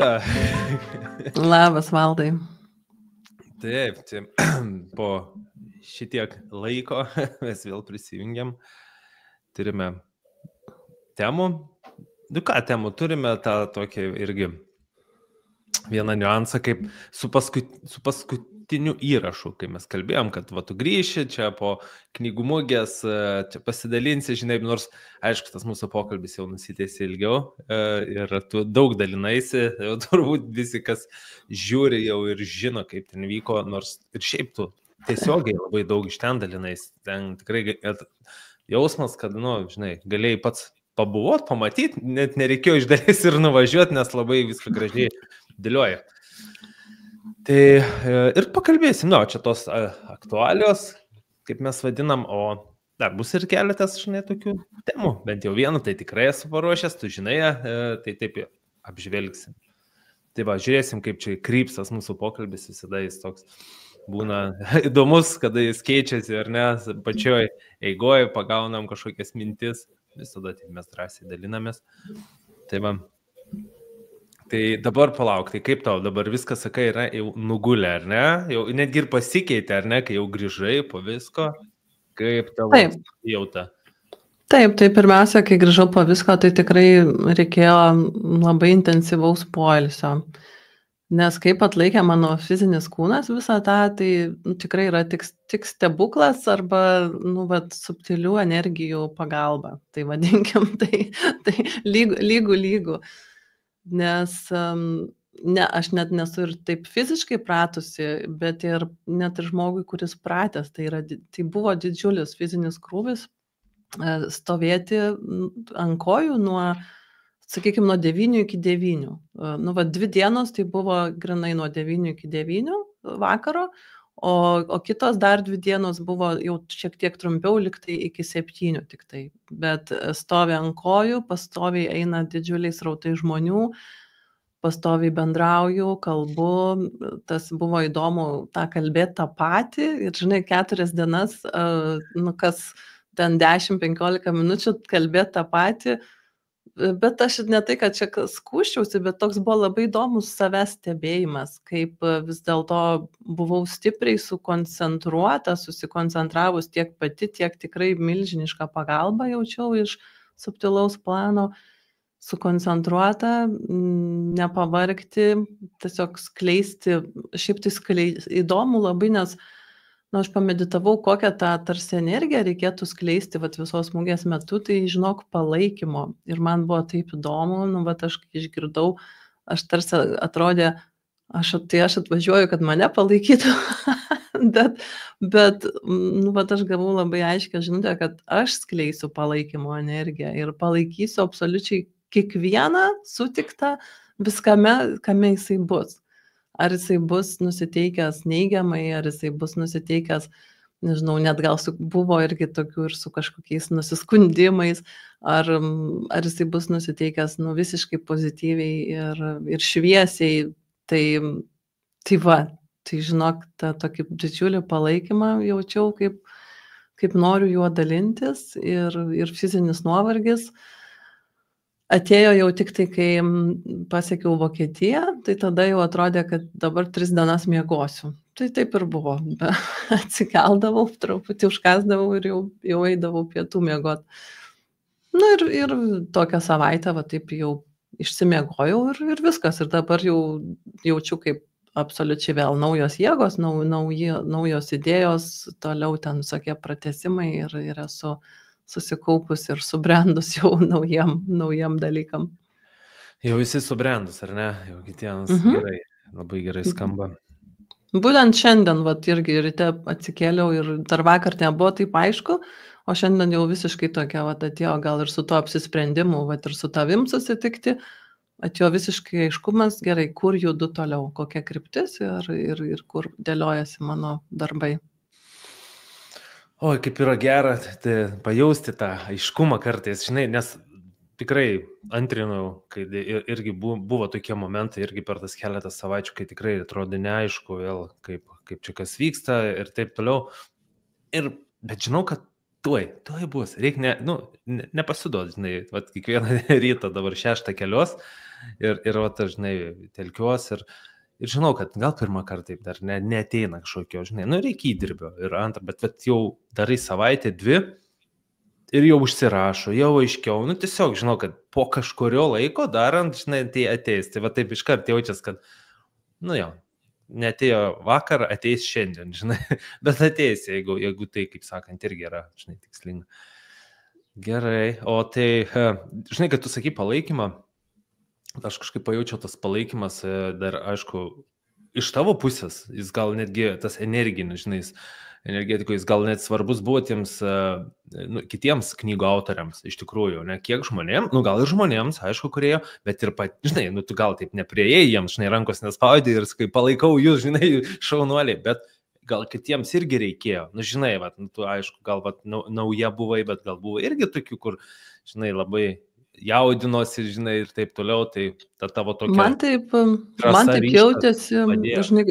Inga. Labas, Valdai. Taip, po šitiek laiko mes vėl prisijungiam. Turime temų. Temų turime tą tokį irgi vieną niuansą, kaip su paskutiniu įrašu, kai mes kalbėjom, kad va, tu grįši čia po knygų mugės, čia pasidalinsi, žinai, nors, aišku, tas mūsų pokalbis jau nusitęsė ilgiau ir tu daug dalinaisi, jau turbūt visi, kas žiūri jau ir žino, kaip ten vyko, nors ir šiaip tu tiesiogiai labai daug iš ten dalinais, ten tikrai jausmas, kad, žinai, galėjai pats pabuvot, pamatyti, net nereikėjo iš dalies ir nuvažiuoti, nes labai viską gražiai dėlioja. Tai ir pakalbėsim, čia tos aktualios, kaip mes vadinam, o dar bus ir keletas, žinai, tokių temų, bent jau vieną, tai tikrai esu paruošęs, tu žinai, tai taip apžvelgsim. Tai va, žiūrėsim, kaip čia krypstas mūsų pokalbis, visada jis toks būna įdomus, kada jis keičiasi, ar ne, pačioj eigoje pagaunam kažkokias mintis, visada taip mes drąsiai dalinamės. Tai va. Tai dabar palauk, tai kaip tau dabar viskas, sakai, yra jau nugulę, ar ne? Jau netgi ir pasikeitė, ar ne, kai jau grįžai po visko? Kaip tavo jauta? Taip, tai pirmiausia, kai grįžau po visko, tai tikrai reikėjo labai intensyvaus poilsio. Nes kaip atlaikė mano fizinis kūnas visą tą, tai tikrai yra tik stebuklas arba subtilių energijų pagalba. Tai vadinkim, tai lygų. Nes aš net nesu ir taip fiziškai pratusi, bet ir net ir žmogui, kuris pratęs, tai buvo didžiulis fizinis krūvis stovėti ant kojų sakykime, nuo 9 iki 9. 2 dienos tai buvo grinai nuo 9 iki 9 vakaro, o kitos dar 2 dienos buvo jau šiek tiek trumpiau, liktai iki 7 tik tai. Bet stovi ant kojų, pastoviai eina didžiuliai srautai žmonių, pastoviai bendrauju, kalbu, tas buvo įdomu tą kalbėti tą patį ir, žinai, 4 dienas, kas ten 10-15 minučių kalbėti tą patį. Bet aš ne tai, kad čia skūščiausi, bet toks buvo labai įdomus savęs stebėjimas, kaip vis dėlto buvau stipriai sukoncentruota, susikoncentravus tiek pati, tiek tikrai milžinišką pagalbą jaučiau iš subtilaus plano, sukoncentruota, nepavargti, tiesiog skleisti, šiaip tai įdomu labai, nes aš pameditavau, kokią tą tarsi energiją reikėtų skleisti visos mugės metu, tai žinok palaikymo. Ir man buvo taip įdomu, aš išgirdau, aš tarsi atrodė, aš atvažiuoju, kad mane palaikytų, bet aš gavau labai aiškią žinutę, kad aš skleisiu palaikymo energiją ir palaikysiu absoliučiai kiekvieną sutiktą viskame, kame jisai bus. Ar jisai bus nusiteikęs neigiamai, ar jisai bus nusiteikęs, nežinau, net gal buvo irgi tokių ir su kažkokiais nusiskundimais, ar jisai bus nusiteikęs visiškai pozityviai ir šviesiai. Tai žinok, tą tokį didžiulį palaikymą jaučiau, kaip noriu juo dalintis ir fizinis nuovargis. Atėjo jau tik tai, kai pasiekiau Vokietiją, tai tada jau atrodė, kad dabar 3 dienas miegosiu. Tai taip ir buvo. Atsikeldavau, truputį užkasdavau ir jau eidavau pietų miegot. Ir tokią savaitę, taip jau išsimiegojau ir viskas. Ir dabar jau jaučiu, kaip absoliučiai vėl naujos jėgos, naujos idėjos, toliau ten visokie pratęsimai ir esu susikaupus ir subrendus jau naujam dalykam. Jau visi subrendus, ar ne? Jau kitiems gerai, labai gerai skamba. Būtent šiandien, irgi ryte atsikėliau ir dar vakar nebuvo taip aišku, o šiandien jau visiškai tokia, atėjo gal ir su to apsisprendimu, ir su tavim susitikti, atėjo visiškai aiškumas, gerai, kur judu toliau, kokia kryptis ir kur dėliojasi mano darbai. Oi, kaip yra gera pajausti tą aiškumą kartais, žinai, nes tikrai antrinau, kai irgi buvo tokie momentai, irgi per tas keletą savaičių, kai tikrai atrodo neaišku vėl, kaip čia kas vyksta ir taip toliau. Bet žinau, kad tuoj bus, reikia nepasiduoti, žinai, kiekvieną rytą dabar 6 kelios, Ir vat, aš, žinai, telkiuos ir žinau, kad gal pirmą kartą taip dar neateina kažkokio, žinai, nu reikia įdirbio. Ir antrą, bet jau darai savaitę, dvi ir jau užsirašo, jau aiškiau, nu tiesiog žinau, kad po kažkurio laiko darant, žinai, tai ateis. Tai va taip iškart jaučias, kad, nu jo, neatėjo vakar, ateis šiandien, žinai, bet ateis, jeigu tai, kaip sakant, irgi yra, žinai, tikslinga. Gerai, o tai, žinai, kad tu sakai palaikymą, aš kažkaip pajaučiau tas palaikymas, dar, aišku, iš tavo pusės, jis gal netgi tas energinis, žinai, energetikoj, jis gal net svarbus buvo tiems nu, kitiems knygų autoriams, iš tikrųjų, ne kiek žmonėms, nu gal ir žmonėms, aišku, kurie, bet ir pat, žinai, nu tu gal taip nepriejai jiems, žinai, rankos nespaudė ir sakai, palaikau jūs, žinai, šaunuoliai, bet gal kitiems irgi reikėjo, nu žinai, vat, nu, tu aišku, gal vat, nauja buvai, bet gal buvo irgi tokių, kur, žinai, labai jaudinosi, žinai, ir taip toliau, tai ta tavo tokia... Man taip jautėsi, žinai,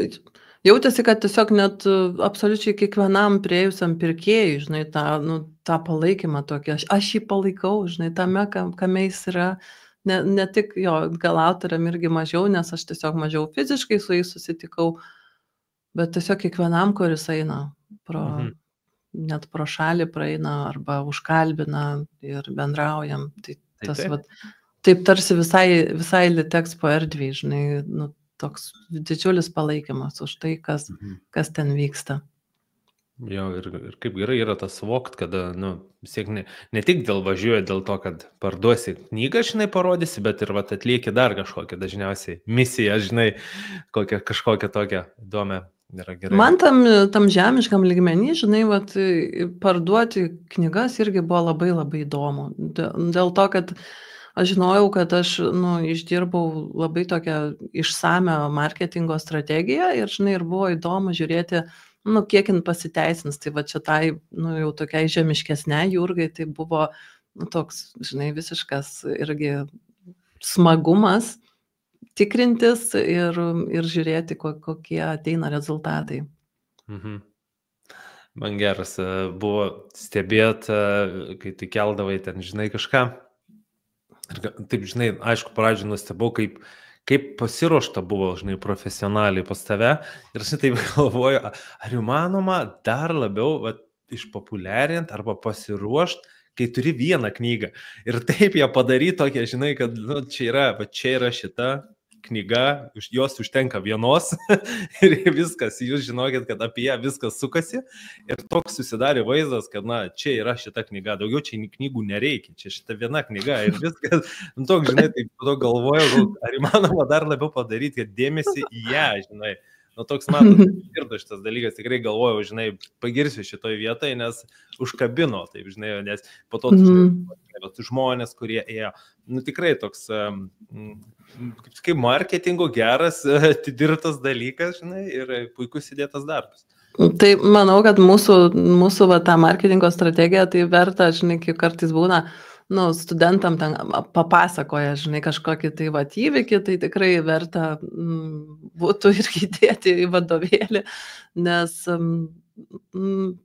jautėsi, kad tiesiog net absoliučiai kiekvienam priėjusiam pirkėjui, žinai, tą palaikymą tokį, aš jį palaikau, žinai, tame, kame jis yra, ne tik jo, gal autoriam irgi mažiau, nes aš tiesiog mažiau fiziškai su jais susitikau, bet tiesiog kiekvienam, kuris eina net pro šalį praeina arba užkalbina ir bendraujam, tai tas, vat, taip tarsi visai Litexpo erdvėj, žinai, nu, toks didžiulis palaikymas už tai, kas ten vyksta. Jo, ir kaip gerai yra tas suvokt, kad, nu, vis tiek ne tik dėl važiuoja, dėl to, kad parduosi knygą, žinai, parodysi, bet ir vat, atlieki dar kažkokią dažniausiai misiją, žinai, kažkokią tokią įdomią. Man tam žemiškam lygmenį, žinai, vat, parduoti knygas irgi buvo labai labai įdomu. Dėl to, kad aš žinojau, kad aš išdirbau labai tokią išsamią marketingo strategiją ir, žinai, ir buvo įdomu žiūrėti, kiek jin pasiteisins. Tai va čia tai, jau tokiai žemiškesnei Jurgai, tai buvo toks, žinai, visiškas irgi smagumas tikrintis ir žiūrėti, kokie ateina rezultatai. Man geras buvo stebėti, kai tu keldavai ten, žinai, kažką. Ir taip, žinai, aišku, pradžioje nustebau, kaip pasiruošta buvo, žinai, profesionaliai pas tave. Ir aš taip galvoju, ar įmanoma dar labiau išpopuliarinti arba pasiruošti, kai turi vieną knygą. Ir taip ją padaryti tokia, žinai, kad čia yra šita knyga, jos užtenka vienos ir viskas, jūs žinokit, kad apie ją viskas sukasi ir toks susidarė vaizdas, kad, čia yra šita knyga, daugiau čia knygų nereikia, čia šita viena knyga ir viskas, toks, žinai, taip to galvoju, ar įmanoma dar labiau padaryti, kad dėmesį į ją, žinai, toks, matot, girdo šitas dalykas, tikrai galvojau, žinai, pagirsiu šitoj vietoje, nes užkabino, taip, žinai, nes po to žmonės, kurie ėjo, tikrai toks, kaip marketingo geras, atidirbtas dalykas, žinai, ir puikus įdėtas darbas. Tai manau, kad mūsų ta marketingo strategija, tai verta, žinai, kaip kartais būna, studentam ten papasakoja, žinai, kažkokį tai įvykį, tai tikrai verta būtų irgi įdėti į vadovėlį, nes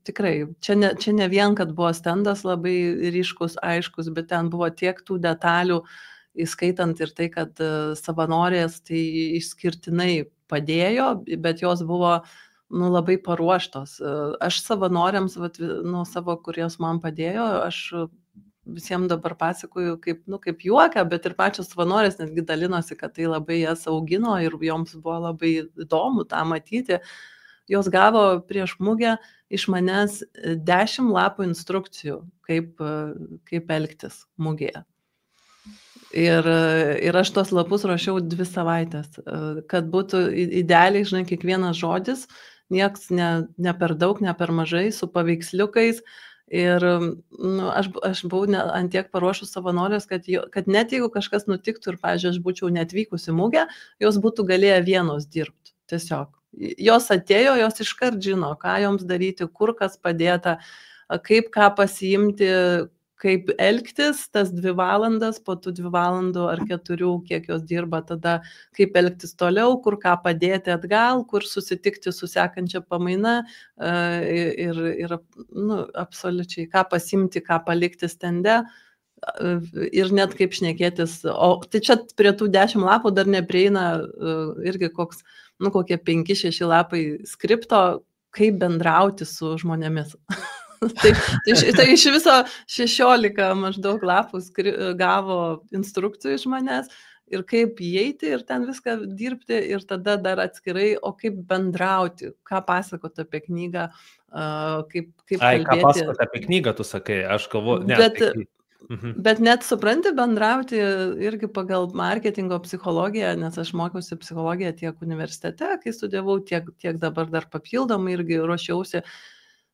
tikrai, čia ne vien, kad buvo stendas labai ryškus, aiškus, bet ten buvo tiek tų detalių, įskaitant ir tai, kad savanorės tai išskirtinai padėjo, bet jos buvo labai paruoštos. Aš savanoriams, savo, kurios man padėjo, aš visiems dabar pasakoju kaip juoką, bet ir pačios savanorės netgi dalinosi, kad tai labai jas augino ir joms buvo labai įdomu tą matyti. Jos gavo prieš mugę iš manęs 10 lapų instrukcijų, kaip elgtis mugėje. Ir aš tos lapus rašiau 2 savaitės, kad būtų idealiai, žinai, kiekvienas žodis, nieks ne per daug, ne per mažai, su paveiksliukais. Ir aš buvau ant tiek paruošus savanorės, kad net jeigu kažkas nutiktų ir, pavyzdžiui, aš būčiau netvykusi mugę, jos būtų galėję vienos dirbti. Tiesiog. Jos atėjo, jos iškart žino, ką joms daryti, kur kas padėta, kaip ką pasiimti, kaip elgtis tas 2 valandas, po tų 2 valandų ar 4, kiek jos dirba, tada kaip elgtis toliau, kur ką padėti atgal, kur susitikti su sekančia pamaina ir absoliučiai ką pasimti, ką palikti stende. ir net kaip šnekėtis, o tai čia prie tų 10 lapų dar neprieina irgi kokie 5-6 lapai skripto, kaip bendrauti su žmonėmis. tai iš viso 16 maždaug lapų gavo instrukcijų iš manęs ir kaip įeiti ir ten viską dirbti ir tada dar atskirai, o kaip bendrauti, ką pasakoti apie knygą, kaip kalbėti. Ką pasakoti apie knygą, tu sakai, aš galvoju, ne. Bet net supranti bendrauti irgi pagal marketingo psichologiją, nes aš mokiausi psichologiją tiek universitete, kai studijavau, tiek dabar dar papildomai irgi ruošiausi.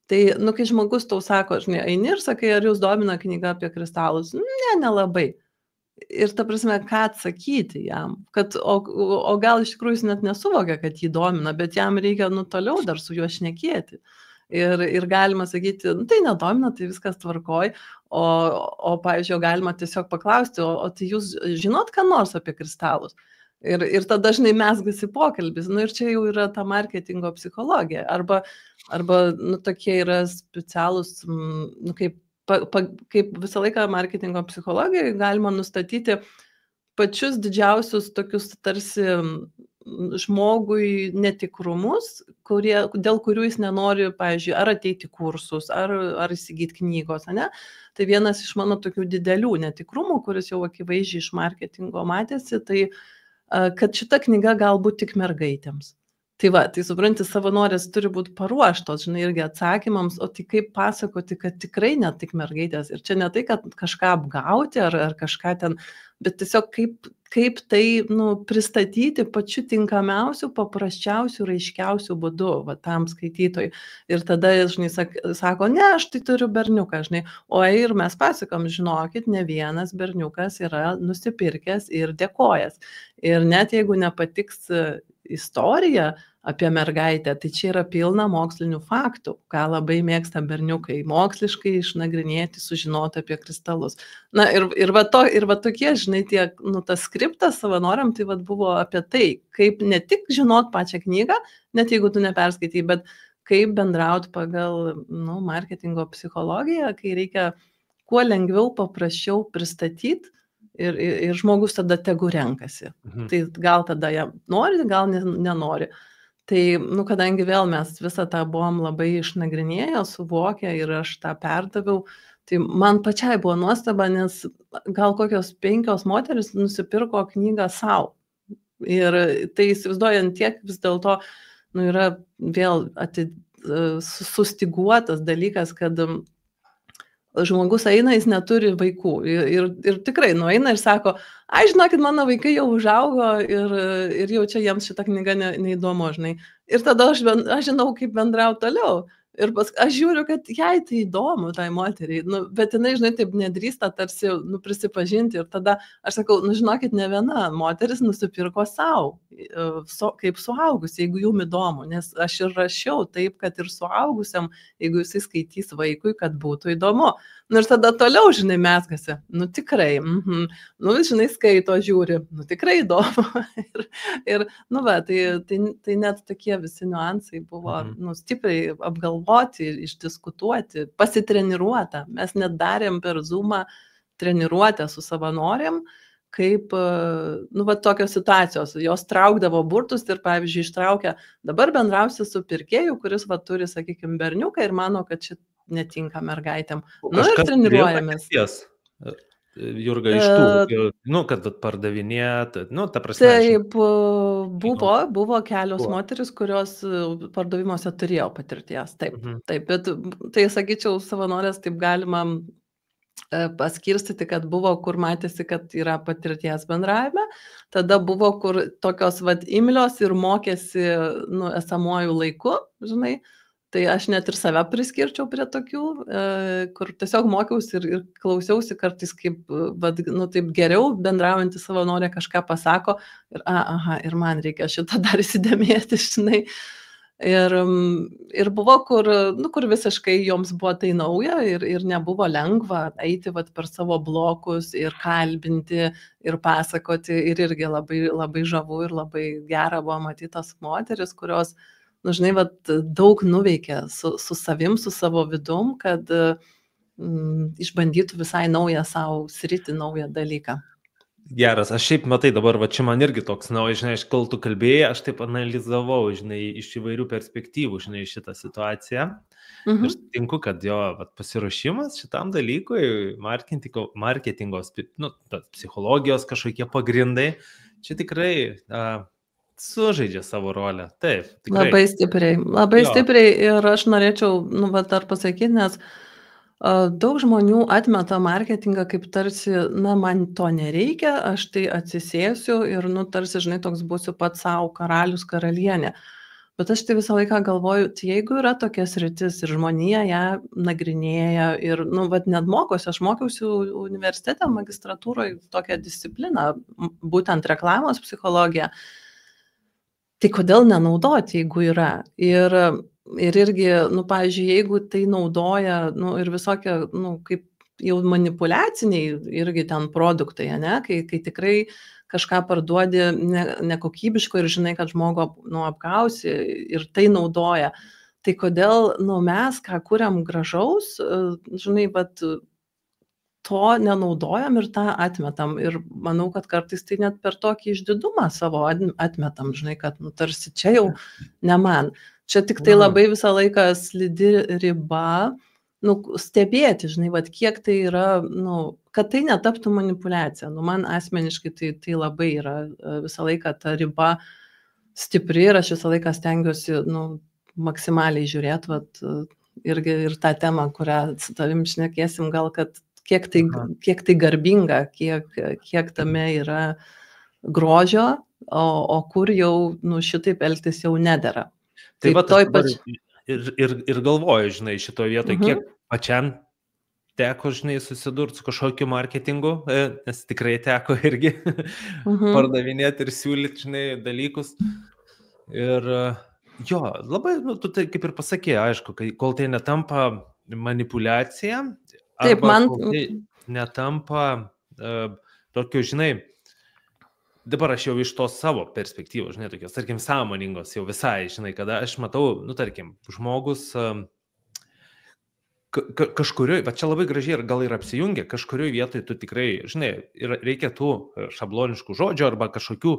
Tai, kai žmogus tau sako, žinai, eini ir sakai, ar jūs domina knyga apie kristalus? Ne, nelabai. Ir ta prasme, ką atsakyti jam, o gal iš tikrųjų jis net nesuvokia, kad jį domina, bet jam reikia toliau dar su juo šnekėti. Ir galima sakyti, tai nedomina, tai viskas tvarkoj, o pavyzdžiui, galima tiesiog paklausti, o tai jūs žinot ką nors apie kristalus? Ir tada dažnai mesgasi pokalbis, ir čia jau yra ta marketingo psichologija, arba tokie yra specialūs, kaip visą laiką marketingo psichologijoje galima nustatyti pačius didžiausius tokius tarsi žmogui netikrumus, dėl kurių jis nenori, pavyzdžiui, ar ateiti kursus, ar įsigyti knygos, ne? Tai vienas iš mano tokių didelių netikrumų, kuris jau akivaizdžiai iš marketingo matėsi, tai kad šita knyga galbūt tik mergaitėms. Tai supranti, savanorės turi būti paruoštos, žinai, irgi atsakymams, o tai kaip pasakoti, kad tikrai ne tik mergaitės. Ir čia ne tai, kad kažką apgauti ar kažką ten, bet tiesiog kaip tai pristatyti pačiu tinkamiausiu, paprasčiausiu, raiškiausiu būdu tam skaitytojui. Ir tada, žinai, sako, ne, aš tai turiu berniuką, žinai, ir mes pasakom, žinokit, ne vienas berniukas yra nusipirkęs ir dėkojas. Ir net jeigu nepatiks istorija apie mergaitę, tai čia yra pilna mokslinių faktų, ką labai mėgsta berniukai, moksliškai išnagrinėti, sužinoti apie kristalus. Na ir tokie, žinai, tas skriptas savanoriam, tai buvo apie tai, kaip ne tik žinot pačią knygą, net jeigu tu neperskaitai, bet kaip bendrauti pagal marketingo psichologiją, kai reikia kuo lengviau, paprasčiau pristatyti. Ir žmogus tada tegu renkasi. Tai gal tada jam nori, gal nenori. Tai, kadangi vėl mes visą tą buvom labai išnagrinėję, suvokę ir aš tą perdaviau, tai man pačiai buvo nuostaba, nes gal kokios 5 moteris nusipirko knygą savo. Ir tai įsivaizduojant tiek vis dėlto, yra vėl sustiguotas dalykas, kad žmogus eina, jis neturi vaikų ir tikrai nueina ir sako, žinokit, mano vaikai jau užaugo ir jau čia jiems šita knyga neįdomu, žinai. Ir tada aš žinau, kaip bendrauti toliau. Ir aš žiūriu, kad jai tai įdomu, tai moteriai, bet jinai, žinai, taip nedrįsta tarsi prisipažinti. Ir tada aš sakau, žinokit, ne viena moteris nusipirko savo, kaip suaugus, jeigu jum įdomu, nes aš ir rašiau taip, kad ir suaugusiam, jeigu jisai skaitys vaikui, kad būtų įdomu. Ir tada toliau, žinai, mesgasi, tikrai, žinai, skaito, žiūri, tikrai įdomu. Ir tai net tokie visi niuansai buvo, stipriai apgalvoti, išdiskutuoti, pasitreniruota. Mes net darėm per Zoomą treniruotę su savanoriam, kaip, tokios situacijos, jos traukdavo burtus ir, pavyzdžiui, ištraukia, dabar bendrausi su pirkėju, kuris, turi, sakykime, berniuką ir mano, kad šit netinka mergaitėm. Ir treniruojamės. Jurga, iš tų, kad pardavinėt, ta prasme. Taip, buvo kelios moteris, kurios pardavimuose turėjo patirties, taip, bet tai, sakyčiau, savanorės taip galima paskirstyti, kad buvo, kur matėsi, kad yra patirties bendravime, tada buvo, kur tokios imlios ir mokėsi esamuoju laiku, žinai. Tai aš net ir save priskirčiau prie tokių, kur tiesiog mokiausi ir klausiausi kartais, kaip, taip geriau bendraujantį savanorė kažką pasako ir, ir man reikia šitą dar įsidėmėti, žinai. Ir buvo, kur visiškai joms buvo tai nauja ir nebuvo lengva eiti per savo blokus ir kalbinti ir pasakoti ir irgi labai, labai žavu ir labai gera buvo matyti tas moteris, kurios žinai, daug nuveikė su savim, su savo vidum, kad išbandytų visai naują savo sritį, naują dalyką. Geras, aš šiaip matai dabar, va čia man irgi toks, žinai, kol tu kalbėjai, aš taip analizavau, žinai, iš įvairių perspektyvų, žinai, šitą situaciją. Ir sutinku, kad jo pasiruošimas šitam dalykui, marketingo, psichologijos kažkokie pagrindai, čia tikrai sužaidžia savo rolę. Taip, tikrai. Labai stipriai ir aš norėčiau, dar pasakyti, nes daug žmonių atmeta marketingą kaip tarsi, man to nereikia, aš tai atsisėsiu ir, tarsi, žinai, toks būsiu pats savo karalius, karalienė. Bet aš tai visą laiką galvoju, tai jeigu yra tokia sritis ir žmonija ją nagrinėja ir, net mokosi, aš mokiausi universitete, magistratūroje tokią discipliną, būtent reklamos psichologiją, tai kodėl nenaudoti, jeigu yra? Ir irgi, pavyzdžiui, jeigu tai naudoja, ir visokie, kaip jau manipuliaciniai irgi ten produktai, ne, kai tikrai kažką parduodi nekokybiško ir žinai, kad žmogų apgausi ir tai naudoja. Tai kodėl, mes, ką kuriam gražaus, žinai, bet to nenaudojam ir tą atmetam. Ir manau, kad kartais tai net per tokį išdidumą savo atmetam, žinai, kad, tarsi čia jau ne man. Čia tik tai labai visą laiką slidi riba, stebėti, žinai, kiek tai yra, kad tai netaptų manipuliacija. Man asmeniškai tai labai yra visą laiką ta riba stipri ir aš visą laiką stengiuosi, maksimaliai žiūrėti, ir tą temą, kurią su tavim šnekėsim, gal, kad kiek tai garbinga, kiek tame yra grožio, o kur jau, šitaip elgtis jau nedera. Tai va, ir galvoju, žinai, šitoje vietoje, kiek pačiam teko, žinai, susidurti su kažkokiu marketingu, nes tikrai teko irgi pardavinėti ir siūlyti, žinai, dalykus. Ir jo, labai, tu tai kaip ir pasakė, aišku, kol tai netampa manipuliacija, arba kol tai netampa tokiu, žinai, dabar aš jau iš tos savo perspektyvos, žinai, tokios, tarkim, sąmoningos jau visai, žinai, kada aš matau, tarkim, žmogus kažkurioj, va čia labai gražiai ir gal ir apsijungia, kažkurioj vietoj tu tikrai, žinai, reikia tų šabloniškų žodžių arba kažkokių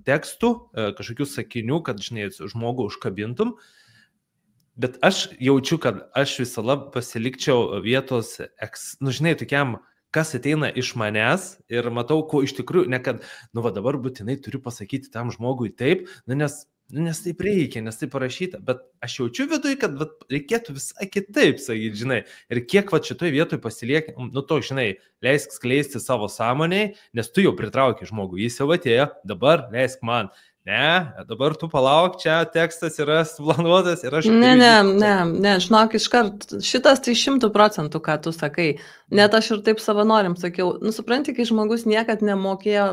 tekstų, kažkokių sakinių, kad, žinai, žmogų užkabintum, bet aš jaučiu, kad aš visada pasilikčiau vietos, žinai, tokiam, kas ateina iš manęs ir matau, ko iš tikrųjų, ne kad, dabar būtinai turiu pasakyti tam žmogui taip, nes taip reikia, nes taip parašyta, bet aš jaučiu viduje, kad reikėtų visai kitaip sakyti, žinai, ir kiek šitoj vietoj pasilieki, žinai, leisk skleisti savo sąmonėj, nes tu jau pritrauki žmogų, jis jau atėjo, dabar leisk man. Ne, dabar tu palauk, čia tekstas yra suplanuotas ir aš... Ne, žinok, iškart, šitas tai 100%, ką tu sakai. Net aš ir taip savanoriam sakiau, supranti, kai žmogus niekad nemokėjo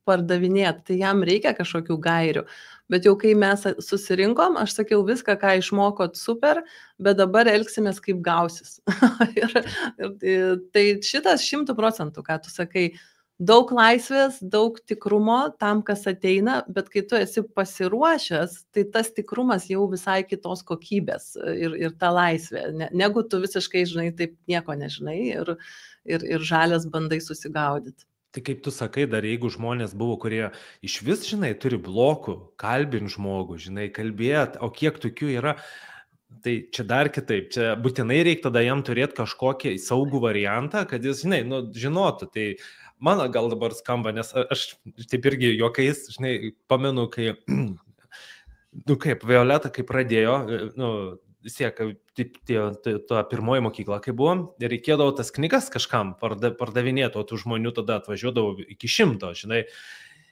pardavinėti, tai jam reikia kažkokių gairių. Bet jau kai mes susirinkom, aš sakiau viską, ką išmokot super, bet dabar elgsimės kaip gausis. Tai šitas 100%, ką tu sakai, daug laisvės, daug tikrumo tam, kas ateina, bet kai tu esi pasiruošęs, tai tas tikrumas jau visai kitos kokybės ir ta laisvė, negu tu visiškai, žinai, taip nieko nežinai ir žalias bandai susigaudyti. Tai kaip tu sakai, dar jeigu žmonės buvo, kurie iš vis, žinai, turi blokų, kalbint žmogų, žinai, kalbėt, o kiek tokių yra, tai čia dar kitaip, čia būtinai reikia tada jam turėti kažkokį saugų variantą, kad jis, žinai, žinotų, tai mano gal dabar skamba, nes aš taip irgi juokais, žinai, pamenu, kai, kaip Violeta, kai pradėjo, vis tiek, ta pirmoji mokykla, kai buvom, ir reikėdavo tas knygas kažkam pardavinėti, o tų žmonių tada atvažiuodavo iki 100, žinai,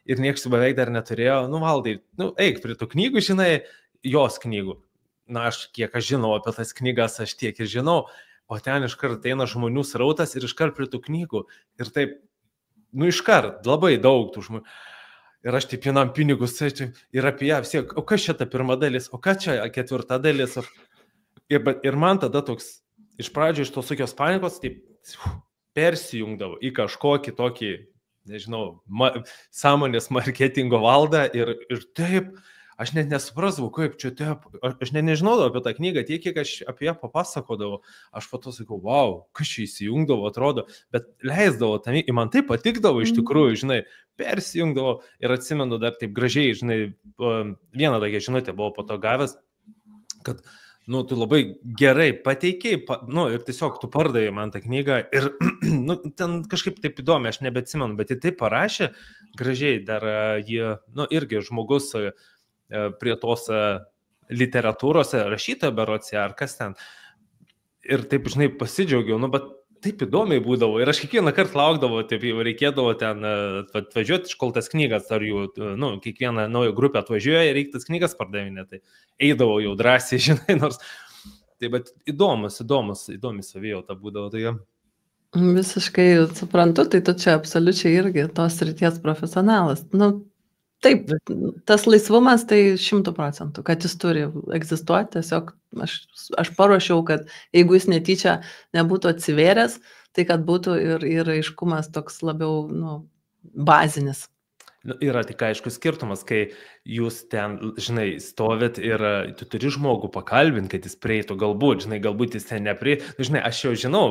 ir niekas beveik dar neturėjo, Valdai, eik prie tų knygų, žinai, jos knygų. Aš kiek aš žinau apie tas knygas, aš tiek ir žinau, o ten iškart ateina žmonių srautas ir iškart prie tų knygų. Ir taip, iškart, labai daug tų žmonių. Ir aš taip vienam pinigus ir apie ją vis tiek, o kas čia ta pirma dalis, o kas čia ketvirta dalis. Ir man tada toks, iš pradžio iš tos tokios panikos, taip persijungdavo į kažkokį tokį, nežinau, sąmonės marketingo valdą ir taip, aš net nesuprasdavau, kaip čia, aš net nežinodavau apie tą knygą, tiek, kiek aš apie ją papasakodavau, aš po to sakau, wow, kas čia įsijungdavo, atrodo, bet leisdavo, man tai patikdavo iš tikrųjų, žinai, persijungdavo ir atsimenu dar taip gražiai, žinai, vieną tokią žinutę buvau po to gavęs, kad tu labai gerai pateikiai, ir tiesiog tu pardavai man tą knygą ir, ten kažkaip taip įdomi, aš nebeatsimenu, bet jį taip parašė, gražiai dar jį, irgi žmogus prie tos literatūrose, rašytojo berodsė, ar kas ten, ir taip, žinai, pasidžiaugiau, bet taip įdomiai būdavo ir aš kiekvieną kartą laukdavo, taip jau reikėdavo ten atvažiuoti iš kol tas knygas, ar jų, kiekvieną naują grupę atvažiuoja ir reikia tas knygas pardavinėti, tai eidavau jau drąsiai, žinai, nors, tai bet įdomi savijauta būdavo, tai Visiškai suprantu, tai tu čia absoliučiai irgi tos srities profesionalas. Taip, tas laisvumas tai 100%, kad jis turi egzistuoti, tiesiog aš paruošiau, kad jeigu jis netyčia nebūtų atsivėręs, tai kad būtų ir aiškumas toks labiau, bazinis. Yra tik aiškus skirtumas, kai jūs ten, žinai, stovėt ir tu turi žmogų pakalbinti, kad jis prieitų, galbūt jis ten neprieitų, žinai, aš jau žinau,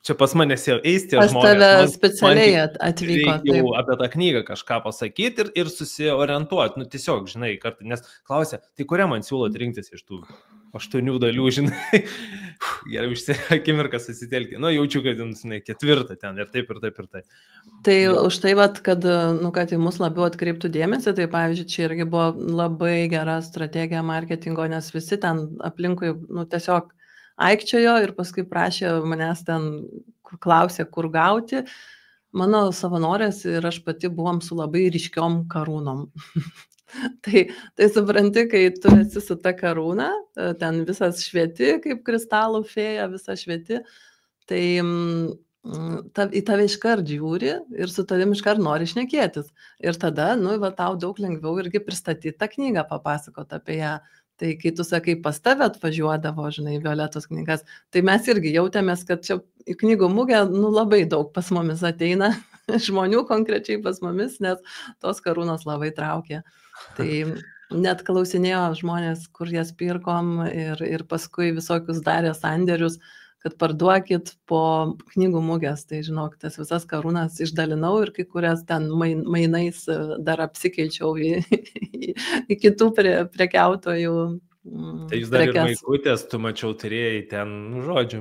čia pas manęs jau eis tie žmonės. Pas tave specialiai atvyko. Reikia apie tą knygą kažką pasakyti ir susiorientuoti. Tiesiog, žinai, kartą, nes klausia, tai kurią man siūlot rinktis iš tų 8 dalių, žinai. Gerai, akimirką susitelkti. Jaučiu, kad jums, žinai, 4 ten ir taip, ir taip, ir taip. Tai už tai, kad į mus labiau atkreiptų dėmesį, tai pavyzdžiui, čia irgi buvo labai gera strategija marketingo, nes visi ten aplinkui, tiesiog aikčiojo ir paskui prašė manęs ten, klausė, kur gauti. Mano savanorės ir aš pati buvom su labai ryškiom karūnom. tai supranti, kai tu esi su ta karūna, ten visas švieti, kaip kristalų fėja, visas švieti, tai į tave iškart žiūri ir su tavim iškart nori šnekėtis. Ir tada, tau daug lengviau irgi pristatyti tą knygą, papasakoti apie ją. Tai kai tu sakai, pas tave atvažiuodavo, žinai, Violetos knygas, tai mes irgi jautėmės, kad čia į knygų mugę labai daug pas mumis ateina žmonių konkrečiai pas mumis, nes tos karūnos labai traukė. Tai net klausinėjo žmonės, kur jas pirkom ir paskui visokius darė sandėrius, kad parduokit po knygų mugės. Tai žinok, tas visas karūnas išdalinau ir kai kurias ten mainais dar apsikeičiau į kitų prekiautojų prekes. Tai jūs dar ir Maikutės, tu mačiau, turėjai ten, žodžiu.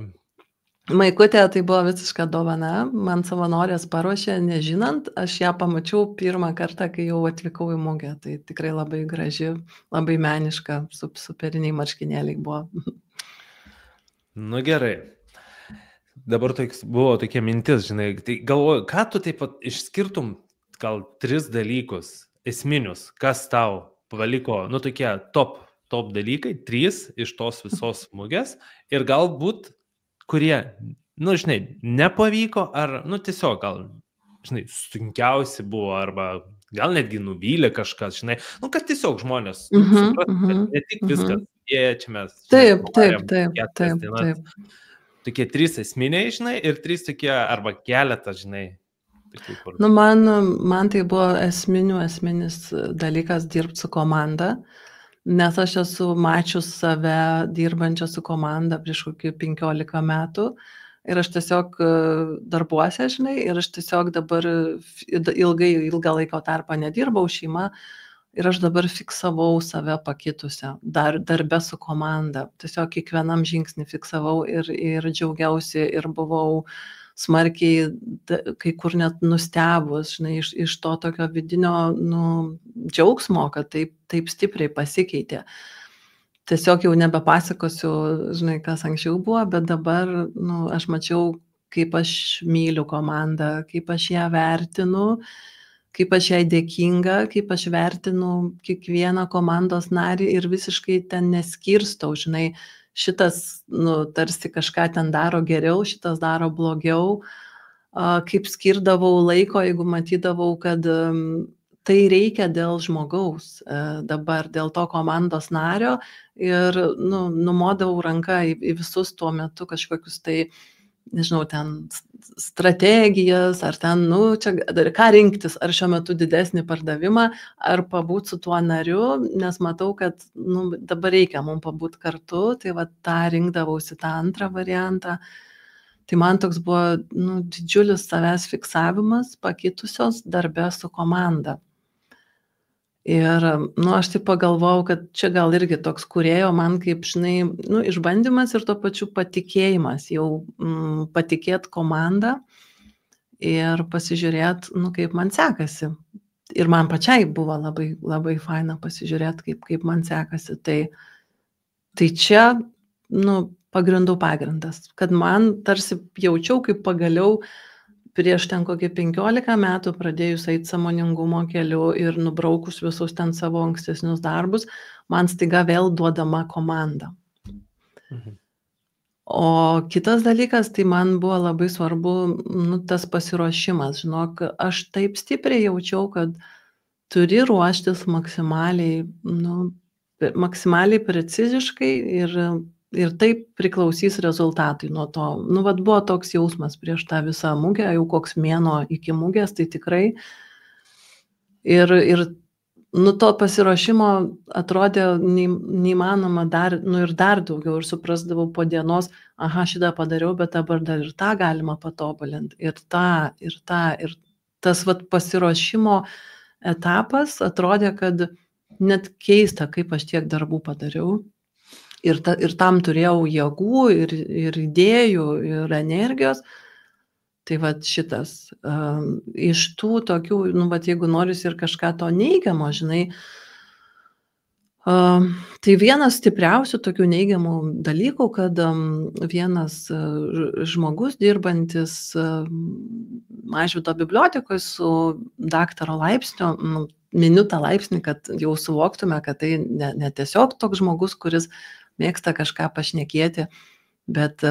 Maikutė tai buvo visiška dovana, man savanorės paruošė, nežinant, aš ją pamačiau pirmą kartą, kai jau atvykau į mugę. Tai tikrai labai graži, labai meniška, superiniai marškinėliai buvo. Gerai. Dabar buvo tokia mintis, žinai, tai galvoju, ką tu taip pat išskirtum, gal 3 dalykus esminius, kas tau paliko, tokie top dalykai, 3 iš tos visos mugės ir galbūt, kurie, žinai, nepavyko, ar, tiesiog gal, žinai, sunkiausi buvo, arba gal netgi nuvylė kažkas, žinai, kad tiesiog žmonės suprastų, kad ne tik viskas. Čia mes. Taip. Tokie 3 esminiai, žinai, ir 3 tokie, arba keletą, žinai. Man tai buvo esminis dalykas dirbti su komanda, nes aš esu mačius save dirbančią su komanda prieš kokį 15 metų ir aš tiesiog darbuose, žinai, ir aš tiesiog dabar ilgą laiko tarpą nedirbau šeima. Ir aš dabar fiksavau save pakitusią, darbe su komanda. Tiesiog kiekvienam žingsnį fiksavau ir džiaugiausi ir buvau smarkiai, kai kur net nustebus, žinai, iš to tokio vidinio džiaugsmo, kad taip stipriai pasikeitė. Tiesiog jau nebepasakosiu, žinai, kas anksčiau buvo, bet dabar aš mačiau, kaip aš myliu komandą, kaip aš ją vertinu, kaip aš jai dėkinga, kaip aš vertinu kiekvieną komandos narį ir visiškai ten neskirstau, žinai, šitas, tarsi kažką ten daro geriau, šitas daro blogiau, kaip skirdavau laiko, jeigu matydavau, kad tai reikia dėl žmogaus dabar, dėl to komandos nario ir numodavau ranką į visus tuo metu kažkokius tai nežinau, ten strategijas, ar ten, nu, čia ką rinktis, ar šiuo metu didesnį pardavimą, ar pabūt su tuo nariu, nes matau, kad, nu, dabar reikia mums pabūt kartu, tai va tą rinkdavausi tą antrą variantą. Tai man toks buvo, nu, didžiulis savęs fiksavimas, pakitusios darbe su komanda. Ir, nu, aš taip pagalvojau, kad čia gal irgi toks kūrėjo man kaip, žinai, nu, išbandymas ir tuo pačiu patikėjimas, jau patikėt komandą ir pasižiūrėt, nu, kaip man sekasi. Ir man pačiai buvo labai, labai faina pasižiūrėt, kaip man sekasi. Tai čia, nu, pagrindų pagrindas, kad man tarsi jaučiau, kaip pagaliau prieš ten kokį 15 metų pradėjus eit sąmoningumo keliu ir nubraukus visus ten savo ankstesnius darbus, man staiga vėl duodama komanda. O kitas dalykas, tai man buvo labai svarbu, nu, tas pasiruošimas. Žinok, aš taip stipriai jaučiau, kad turi ruoštis maksimaliai, nu, maksimaliai preciziškai ir taip priklausys rezultatai nuo to. Nu, vat buvo toks jausmas prieš tą visą mugę, jau koks mėnuo iki mugės, tai tikrai. Ir nu, to pasiruošimo atrodė neįmanoma dar, nu, ir dar daugiau, ir suprasdavau po dienos, aha, šitą padariau, bet dabar dar ir tą galima patobulinti, ir tas vat pasiruošimo etapas atrodė, kad net keista, kaip aš tiek darbų padariau. Ir tam turėjau jėgų, ir idėjų, ir energijos. Tai vat šitas. Iš tų tokių, nu, vat jeigu noris ir kažką to neigiamo, žinai, tai vienas stipriausių tokių neigiamų dalykų, kad vienas žmogus dirbantis Mažvydo bibliotekoje su daktaro laipsniu, nu, miniu tą laipsnį, kad jau suvoktume, kad tai ne tiesiog toks žmogus, kuris mėgsta kažką pašnekėti, bet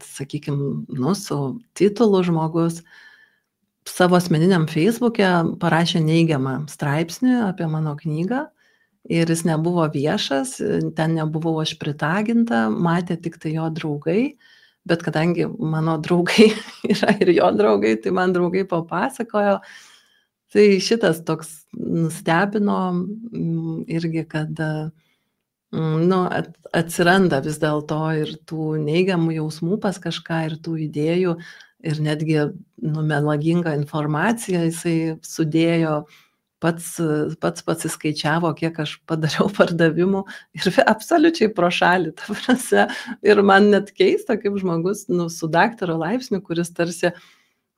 sakykime, nu, su titulu žmogus savo asmeniniam Facebook'e parašė neigiamą straipsnį apie mano knygą ir jis nebuvo viešas, ten nebuvau aš pritaginta, matė tik tai jo draugai, bet kadangi mano draugai yra ir jo draugai, tai man draugai papasakojo. Tai šitas toks nustebino irgi, kad nu, atsiranda vis dėlto ir tų neigiamų jausmų pas kažką, ir tų idėjų, ir netgi melagingą informaciją jisai sudėjo, pats pasiskaičiavo, kiek aš padariau pardavimų ir absoliučiai pro šalį, ta prasme. Ir man net keista, kaip žmogus, nu, su daktaro laipsniu, kuris tarsi,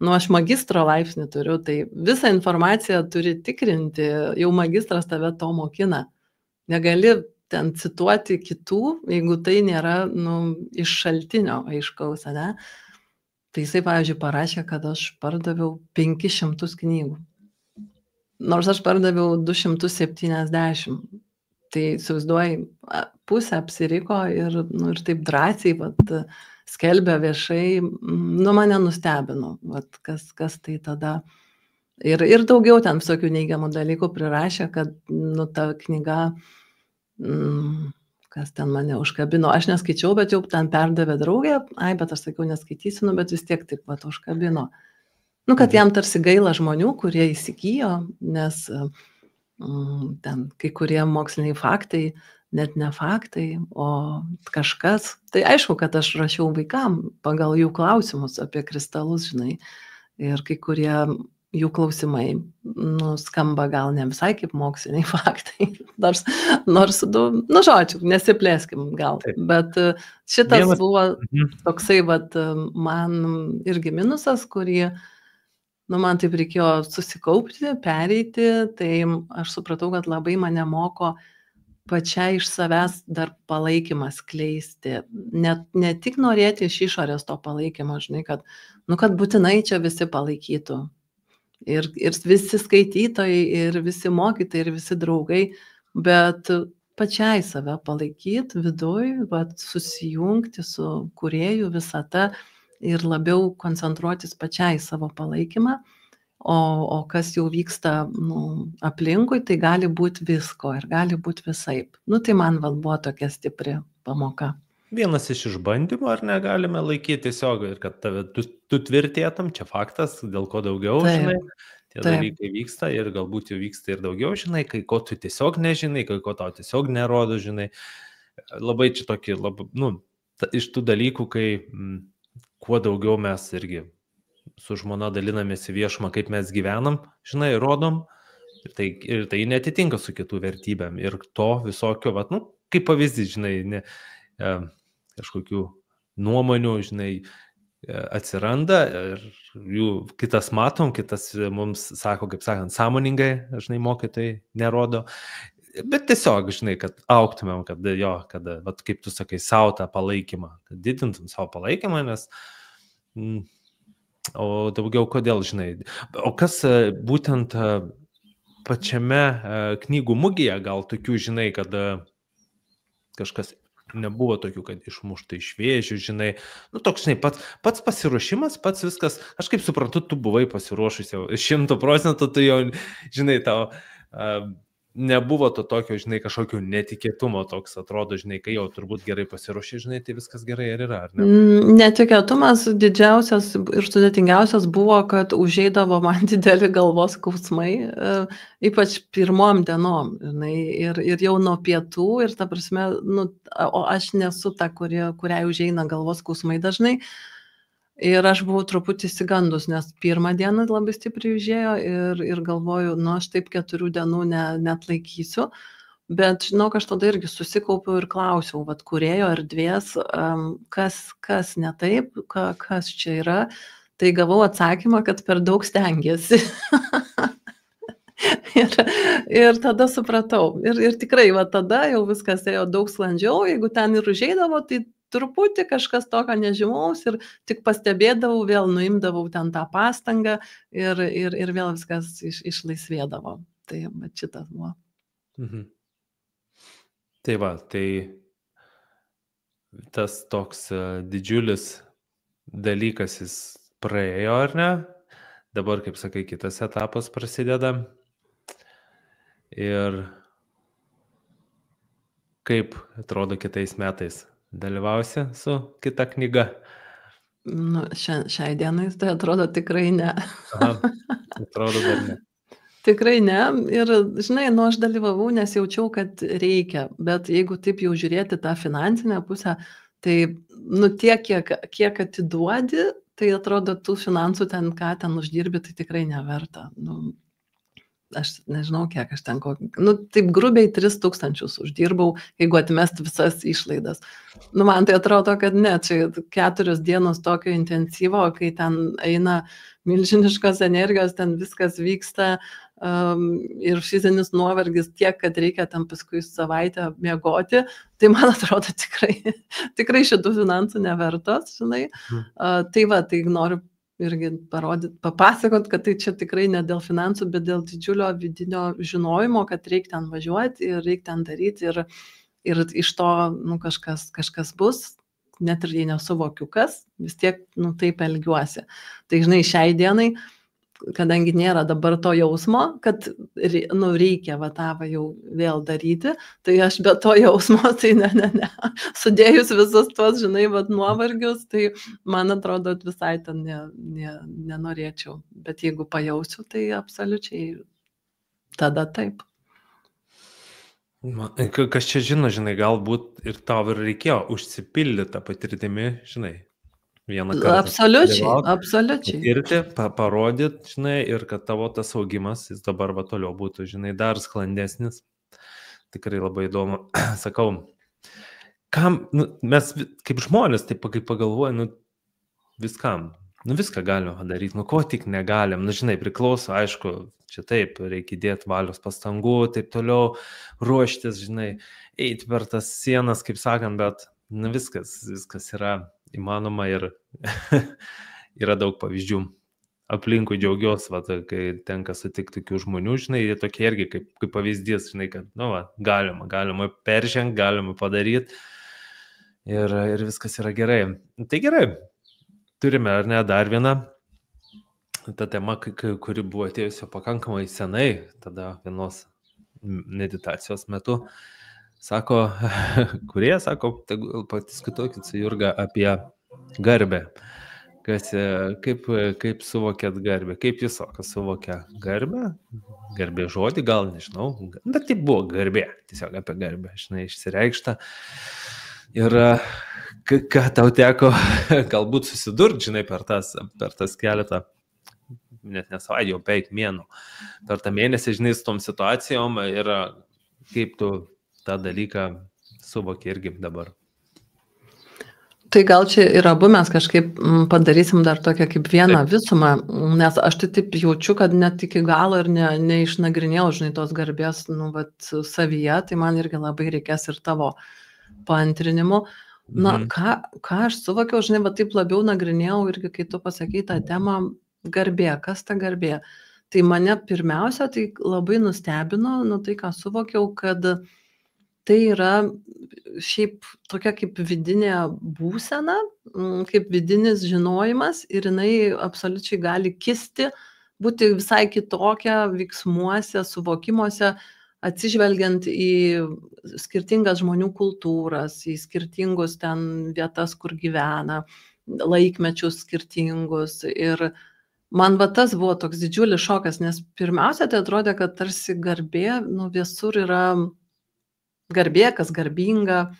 nu, aš magistro laipsnį turiu, tai visą informaciją turi tikrinti, jau magistras tave to mokina. Negali ten cituoti kitų, jeigu tai nėra, nu, iš šaltinio aiškaus, ne? Tai jisai, pavyzdžiui, parašė, kad aš pardaviau 500 knygų. Nors aš pardaviau 270. Tai įsivaizduoji, pusę apsiriko ir, nu, ir taip drąsiai skelbia viešai, nu, mane nustebino, kas tai tada. Ir daugiau ten visokių neigiamų dalykų prirašė, kad, nu, ta knyga, kas ten mane užkabino, aš neskaičiau, bet jau ten perdavė draugė, bet aš sakiau, neskaitysiu, bet vis tiek taip pat užkabino. Nu, kad jam tarsi gaila žmonių, kurie įsigijo, nes ten kai kurie moksliniai faktai, net ne faktai, o kažkas. Tai aišku, kad aš rašiau vaikam pagal jų klausimus apie kristalus, žinai, ir kai kurie jų klausimai, nu, skamba gal ne visai kaip moksliniai faktai, nors nu, žodžiu, nesiplėskim gal. Taip. Bet šitas buvo toksai, man irgi minusas, kurį, nu, man taip reikėjo susikaupti, pereiti, tai aš supratau, kad labai mane moko pačiai iš savęs dar palaikymą skleisti. Ne tik norėti iš išorės to palaikymo, žinai, kad, nu, kad būtinai čia visi palaikytų. Ir visi skaitytojai, ir visi mokytojai, ir visi draugai, bet pačiai save palaikyti viduj, susijungti su kūrėju visata ir labiau koncentruotis pačiai savo palaikymą, o kas jau vyksta, nu, aplinkui, tai gali būti visko ir gali būti visaip. Nu, tai man buvo tokia stipri pamoka. vienas iš išbandymų, ar negalime laikyti tiesiog, ir kad tu tvirtėtum, čia faktas, dėl ko daugiau, žinai, tie dalykai vyksta ir galbūt jau vyksta ir daugiau, žinai, kai ko tu tiesiog nežinai, kai ko tau tiesiog nerodo, žinai. Labai čia tokį, iš tų dalykų, kai kuo daugiau mes irgi su žmona dalinamės į viešumą, kaip mes gyvenam, žinai, rodom, ir tai netitinka su kitų vertybėm. Ir to visokio, kaip pavyzdys, žinai, kažkokių nuomonių, žinai, atsiranda ir jų kitas matom, kitas mums sako, kaip sakant, sąmoningai, žinai, mokytojai nerodo. Bet tiesiog, žinai, kad auktumėm, kad kaip tu sakai, savo tą palaikymą, kad didintum savo palaikymą, nes o daugiau kodėl, žinai. O kas būtent pačiame knygų mugėje gal tokių, žinai, kad kažkas nebuvo tokių, kad išmušta iš vėžių, žinai, toks, žinai, pats pasiruošimas, pats viskas, aš kaip suprantu, tu buvai pasiruošus jau 100%, tu jau, žinai, tau nebuvo to tokio, žinai, kažkokio netikėtumo, toks atrodo, žinai, kai jau turbūt gerai pasiruošė, žinai, tai viskas gerai ir yra, ar ne? Netikėtumas didžiausias ir sudėtingiausias buvo, kad užeidavo man dideli galvos skausmai, ypač pirmom dienom, žinai, ir jau nuo pietų, ir ta prasme, o aš nesu ta, kuriai užeina galvos skausmai dažnai. Ir aš buvau truputį išsigandus, nes pirmą dieną labai stipriai užėjo ir galvoju, aš taip 4 dienų neatlaikysiu, bet žinok, aš tada irgi susikaupiau ir klausiau, kūrėjo erdvės, kas ne taip, kas čia yra, tai gavau atsakymą, kad per daug stengiasi. ir tada supratau. Ir tikrai, tada jau viskas ėjo daug sklandžiau, jeigu ten ir užeidavo, tai truputį kažkas tokio nežymaus ir tik pastebėdavau, vėl nuimdavau ten tą pastangą ir vėl viskas išlaisvėdavo. Tai šitas buvo. Tai tai tas toks didžiulis dalykas jis praėjo, ar ne? Dabar, kaip sakai, kitas etapas prasideda. Ir kaip atrodo kitais metais? Dalyvausi su kita knyga? Šiai dienai tai atrodo tikrai ne. Atrodo dar ne. Tikrai ne. Ir, žinai, aš dalyvavau, nes jaučiau, kad reikia. Bet jeigu taip jau žiūrėti tą finansinę pusę, tai, tiek, kiek atiduodi, tai atrodo, tų finansų ką ten uždirbi, tai tikrai neverta. Aš nežinau, kiek aš ten taip grubiai 3,000 uždirbau, jeigu atmest visas išlaidas. Man tai atrodo, kad ne, čia 4 dienos tokio intensyvo, kai ten eina milžiniškos energijos, ten viskas vyksta ir fizinis nuovargis tiek, kad reikia ten paskui savaitę miegoti, tai man atrodo tikrai šitų finansų nevertos, žinai. Tai noriu irgi papasakot, kad tai čia tikrai ne dėl finansų, bet dėl didžiulio vidinio žinojimo, kad reikia ten važiuoti ir reikia ten daryti ir iš to kažkas bus, net ir jei nesuvokiu kas, vis tiek taip elgiuosi. Tai žinai, šiai dienai, kadangi nėra dabar to jausmo, kad reikia tą jau vėl daryti, tai aš be to jausmo, tai ne. Sudėjus visus tuos, žinai, nuovargius, tai man atrodo, visai ten nenorėčiau. Bet jeigu pajausiu, tai absoliučiai tada taip. Kas čia žinai, galbūt ir tau ir reikėjo užsipildyti tą patirtimį, žinai. Vieną kartą. Absoliučiai. Patirti, parodyti, žinai, ir kad tavo tas augimas, jis dabar toliau būtų, žinai, dar sklandesnis. Tikrai labai įdomu. Sakau, mes kaip žmonės, taip kaip pagalvoju, viską galime padaryti, ko tik negalim, žinai, priklauso, aišku, čia taip, reikia įdėti valios pastangų, taip toliau, ruoštis, žinai, eiti per tas sienas, kaip sakant, bet viskas yra įmanoma ir yra daug pavyzdžių. Aplinkui džiaugiuosi, kai tenka sutikti tokių žmonių, žinai, jie tokie irgi kaip pavyzdys, žinai, kad, galima peržengti, galima padaryti ir viskas yra gerai. Tai gerai, turime, ar ne, dar vieną, ta tema, kuri buvo atėjusi pakankamai senai, tada vienos meditacijos metu. sako, kurie, sako, tegul padiskutuokit su Jurga apie garbę. Kaip suvokėt garbę? Kaip jūs, sako, suvokia garbę? Garbė žodį, gal nežinau. Bet tai buvo garbė, tiesiog apie garbę, žinai, išsireikšta. Ir ką tau teko galbūt susidurti, žinai, per tas keletą, net nesavaitę, jau beveik mėnų. Per tą mėnesį, žinai, su tom situacijom ir kaip tu tą dalyką suvoki irgi dabar. Tai gal čia ir abu mes kažkaip padarysim dar tokią kaip vieną visumą, nes aš tai taip jaučiu, kad net iki galo ir neišnagrinėjau, žinai, tos garbės, savyje, tai man irgi labai reikės ir tavo paantrinimų. Na, ką aš suvokiau, žinai, bet taip labiau nagrinėjau irgi, kai tu pasakei tą temą garbė, kas ta garbė. Tai mane pirmiausia, tai labai nustebino, tai ką suvokiau, kad tai yra šiaip tokia kaip vidinė būsena, kaip vidinis žinojimas ir jinai absoliučiai gali kisti, būti visai kitokia veiksmuose, suvokimuose, atsižvelgiant į skirtingas žmonių kultūras, į skirtingus ten vietas, kur gyvena, laikmečius skirtingus. Ir man va tas buvo toks didžiulis šokas, nes pirmiausia, tai atrodė, kad tarsi garbė, visur yra garbė, kas garbinga,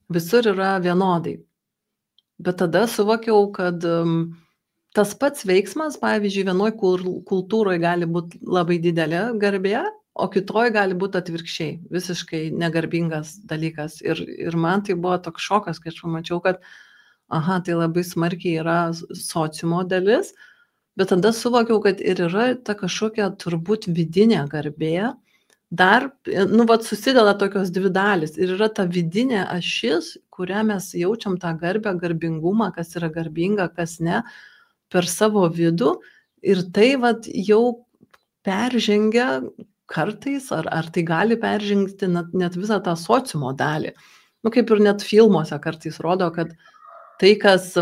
visur yra vienodai. Bet tada suvokiau, kad tas pats veiksmas, pavyzdžiui, vienoj kultūroje gali būti labai didelė garbė, o kitoj gali būti atvirkščiai, visiškai negarbingas dalykas. Ir man tai buvo toks šokas, kai aš pamačiau, kad tai labai smarkiai yra sociumo dalis, bet tada suvokiau, kad ir yra ta kažkokia turbūt vidinė garbė. Dar, susideda tokios dvi dalis ir yra ta vidinė ašis, kurią mes jaučiam tą garbę, garbingumą, kas yra garbinga, kas ne, per savo vidų ir tai jau peržengia kartais, ar tai gali peržengti net visą tą sociumo dalį. Kaip ir net filmuose kartais rodo, kad tai, kas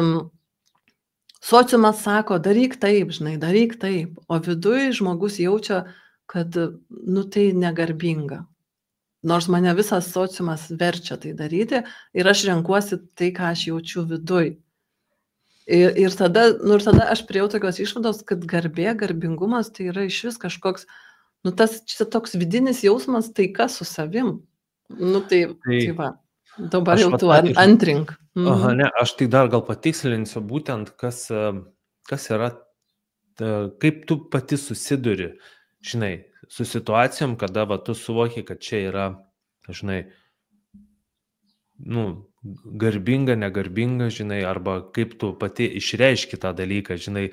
sociumas sako, daryk taip, žinai, daryk taip, o viduj žmogus jaučia, kad, tai negarbinga. Nors mane visas sociumas verčia tai daryti ir aš renkuosi tai, ką aš jaučiu viduj. Ir tada aš priėjau tokios išvados, kad garbė, garbingumas tai yra iš vis kažkoks, tas toks vidinis jausmas, taika su savim. Tai va, dabar jau tu antrink. Ne, aš tai dar gal patikslinsiu būtent, kas yra, kaip tu pati susiduri, žinai, su situacijom, kada tu suvoki, kad čia yra, žinai, garbinga, negarbinga, žinai, arba kaip tu pati išreiški tą dalyką, žinai.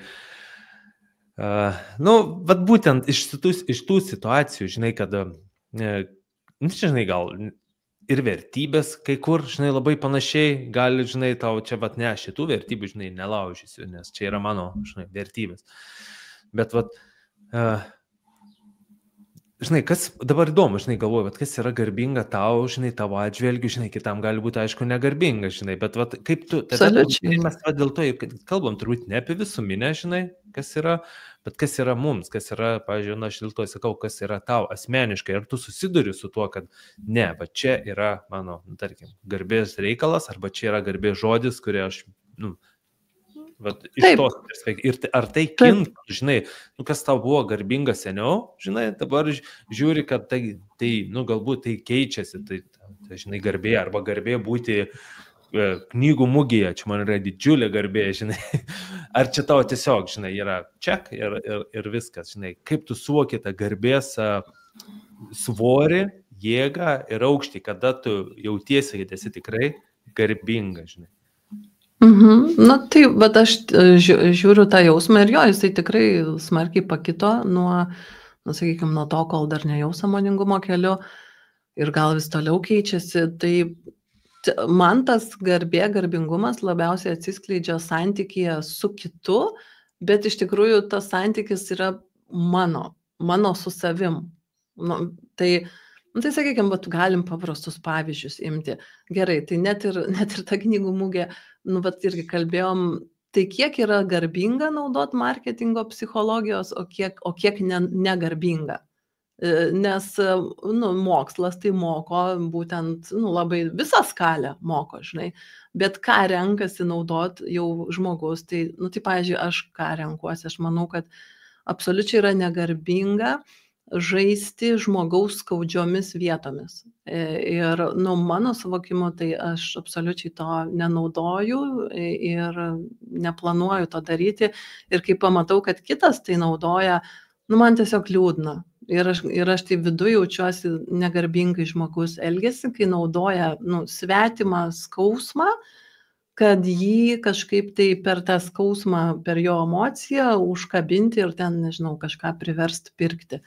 Būtent iš tų situacijų, žinai, kada, žinai, gal ir vertybės kai kur, žinai, labai panašiai gali, žinai, tau čia ne, šitų vertybių, žinai, nelaužysiu, nes čia yra mano, žinai, vertybės. Bet žinai, kas dabar įdomu, žinai, galvoju, bet kas yra garbinga tau, žinai, tavo atžvelgiu, žinai, kitam gali būti, aišku, negarbinga, žinai, bet kaip tu, mes dėl to kalbam turbūt ne apie visuminę, žinai, kas yra, bet kas yra mums, kas yra, pavyzdžiui, aš dėl to sakau, kas yra tau asmeniškai, ar tu susiduri su tuo, kad ne, bet čia yra mano, tarkim, garbės reikalas, arba čia yra garbės žodis, kurį aš, iš tos perspektyvos. Ir ar tai kinta, žinai, kas tau buvo garbinga seniau, žinai, dabar žiūri, kad tai galbūt tai keičiasi, tai žinai, garbė, arba garbė būti knygų mugėje, čia man yra didžiulė garbė, žinai, ar čia tau tiesiog, žinai, yra ček ir viskas, žinai, kaip tu suvoki tą garbės svorį, jėgą ir aukštį, kada tu jautiesi, kad esi tikrai garbinga, žinai. Tai, bet aš žiūriu tą jausmą ir jisai tikrai smarkiai pakito sakykime, nuo to, kol dar nejau sąmoningumo keliu ir gal vis toliau keičiasi. Tai man tas garbė, garbingumas labiausiai atsiskleidžia santykyje su kitu, bet iš tikrųjų tas santykis yra mano su savim. Tai sakykime, galim paprastus pavyzdžius imti. Gerai, tai net ir ta knygų mugė, irgi kalbėjom, tai kiek yra garbinga naudot marketingo psichologijos, o kiek negarbinga. Nes mokslas tai moko būtent labai visą skalę moko, žinai, bet ką renkasi naudot jau žmogus, tai, tai pavyzdžiui, aš ką renkuosi, aš manau, kad absoliučiai yra negarbinga žaisti žmogaus skaudžiomis vietomis. Ir mano suvokimu, tai aš absoliučiai to nenaudoju ir neplanuoju to daryti. Ir kai pamatau, kad kitas tai naudoja, man tiesiog liūdna. Ir aš tai viduj jaučiuosi negarbingai žmogus elgiasi, kai naudoja svetimą skausmą, kad jį kažkaip tai per tą skausmą, per jo emociją užkabinti ir ten, nežinau, kažką priversti pirkti.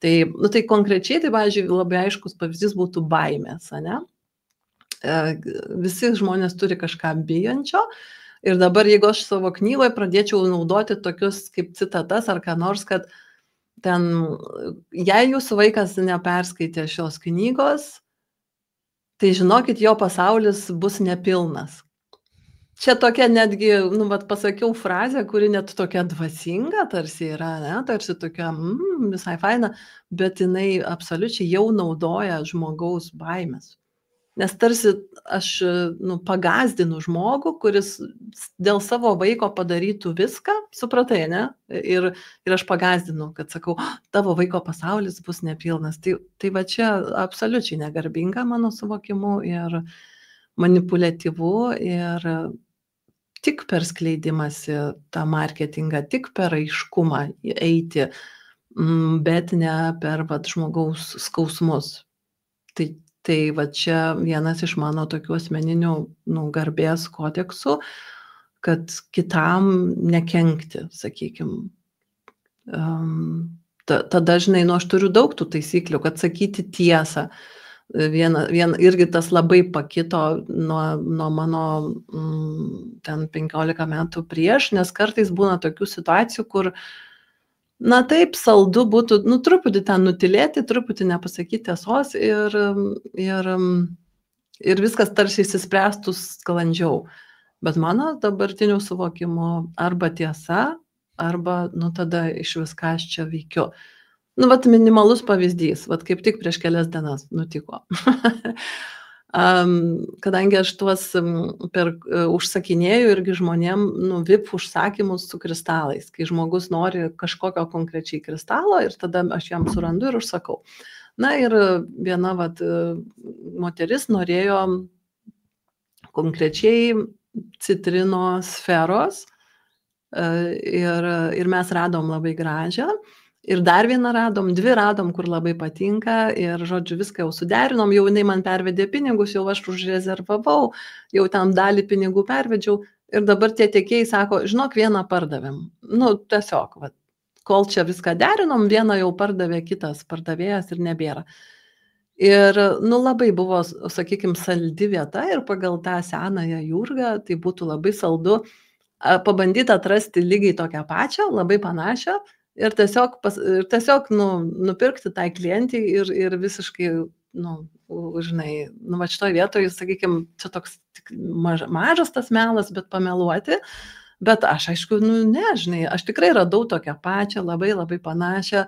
Tai konkrečiai, tai, pavyzdžiui, labai aiškus pavyzdys būtų baimės, ane? Visi žmonės turi kažką bijančio ir dabar, jeigu aš savo knygoje pradėčiau naudoti tokius kaip citatas ar ką nors, kad ten, jei jūsų vaikas neperskaitė šios knygos, tai žinokit, jo pasaulis bus nepilnas. Čia tokia netgi, pasakiau frazę, kuri net tokia dvasinga tarsi yra, ne, tarsi tokia visai faina, bet jinai absoliučiai jau naudoja žmogaus baimės. Nes tarsi aš pagazdinu žmogų, kuris dėl savo vaiko padarytų viską, supratai, ne? Ir aš pagazdinu, kad sakau, tavo vaiko pasaulis bus nepilnas. Tai va čia absoliučiai negarbinga mano suvokimu ir manipuliatyvu ir tik per skleidimąsi tą marketingą, tik per aiškumą eiti, bet ne per žmogaus skausmus. Tai va čia vienas iš mano tokių asmeninių garbės kodeksų, kad kitam nekenkti, sakykime. Tada, žinai, aš turiu daug tų taisyklių, kad sakyti tiesą. Irgi tas labai pakito nuo mano ten 15 metų prieš, nes kartais būna tokių situacijų, kur taip, saldu būtų, truputį ten nutilėti, truputį nepasakyti tiesos ir viskas tarsi įsispręstų sklandžiau. Bet mano dabartiniu suvokimu arba tiesa, arba, tada iš viską aš čia veikiu. Minimalus pavyzdys, kaip tik prieš kelias dienas nutiko. Kadangi aš tuos užsakinėju irgi žmonėm VIP užsakymus su kristalais, kai žmogus nori kažkokio konkrečiai kristalo ir tada aš jam surandu ir užsakau. Ir viena moteris norėjo konkrečiai citrinos sferos ir mes radom labai gražią. Ir dar vieną radom, 2 radom, kur labai patinka ir, žodžiu, viską jau suderinom, jau jinai man pervedė pinigus, jau aš užrezervavau, jau ten dalį pinigų pervedžiau ir dabar tie tiekėjai sako, žinok, vieną pardavėm. Tiesiog, kol čia viską derinom, vieną jau pardavė kitas pardavėjas ir nebėra. Ir, labai buvo, sakykime, saldi vieta ir pagal tą senąją Jurgą, tai būtų labai saldu pabandyti atrasti lygiai tokią pačią, labai panašią, ir tiesiog nupirkti tai klientai ir visiškai, žinai, šitoj vietoje, sakykime, čia toks mažas tas melas, bet pameluoti, bet aš, aišku, žinai, aš tikrai radau tokią pačią, labai labai panašią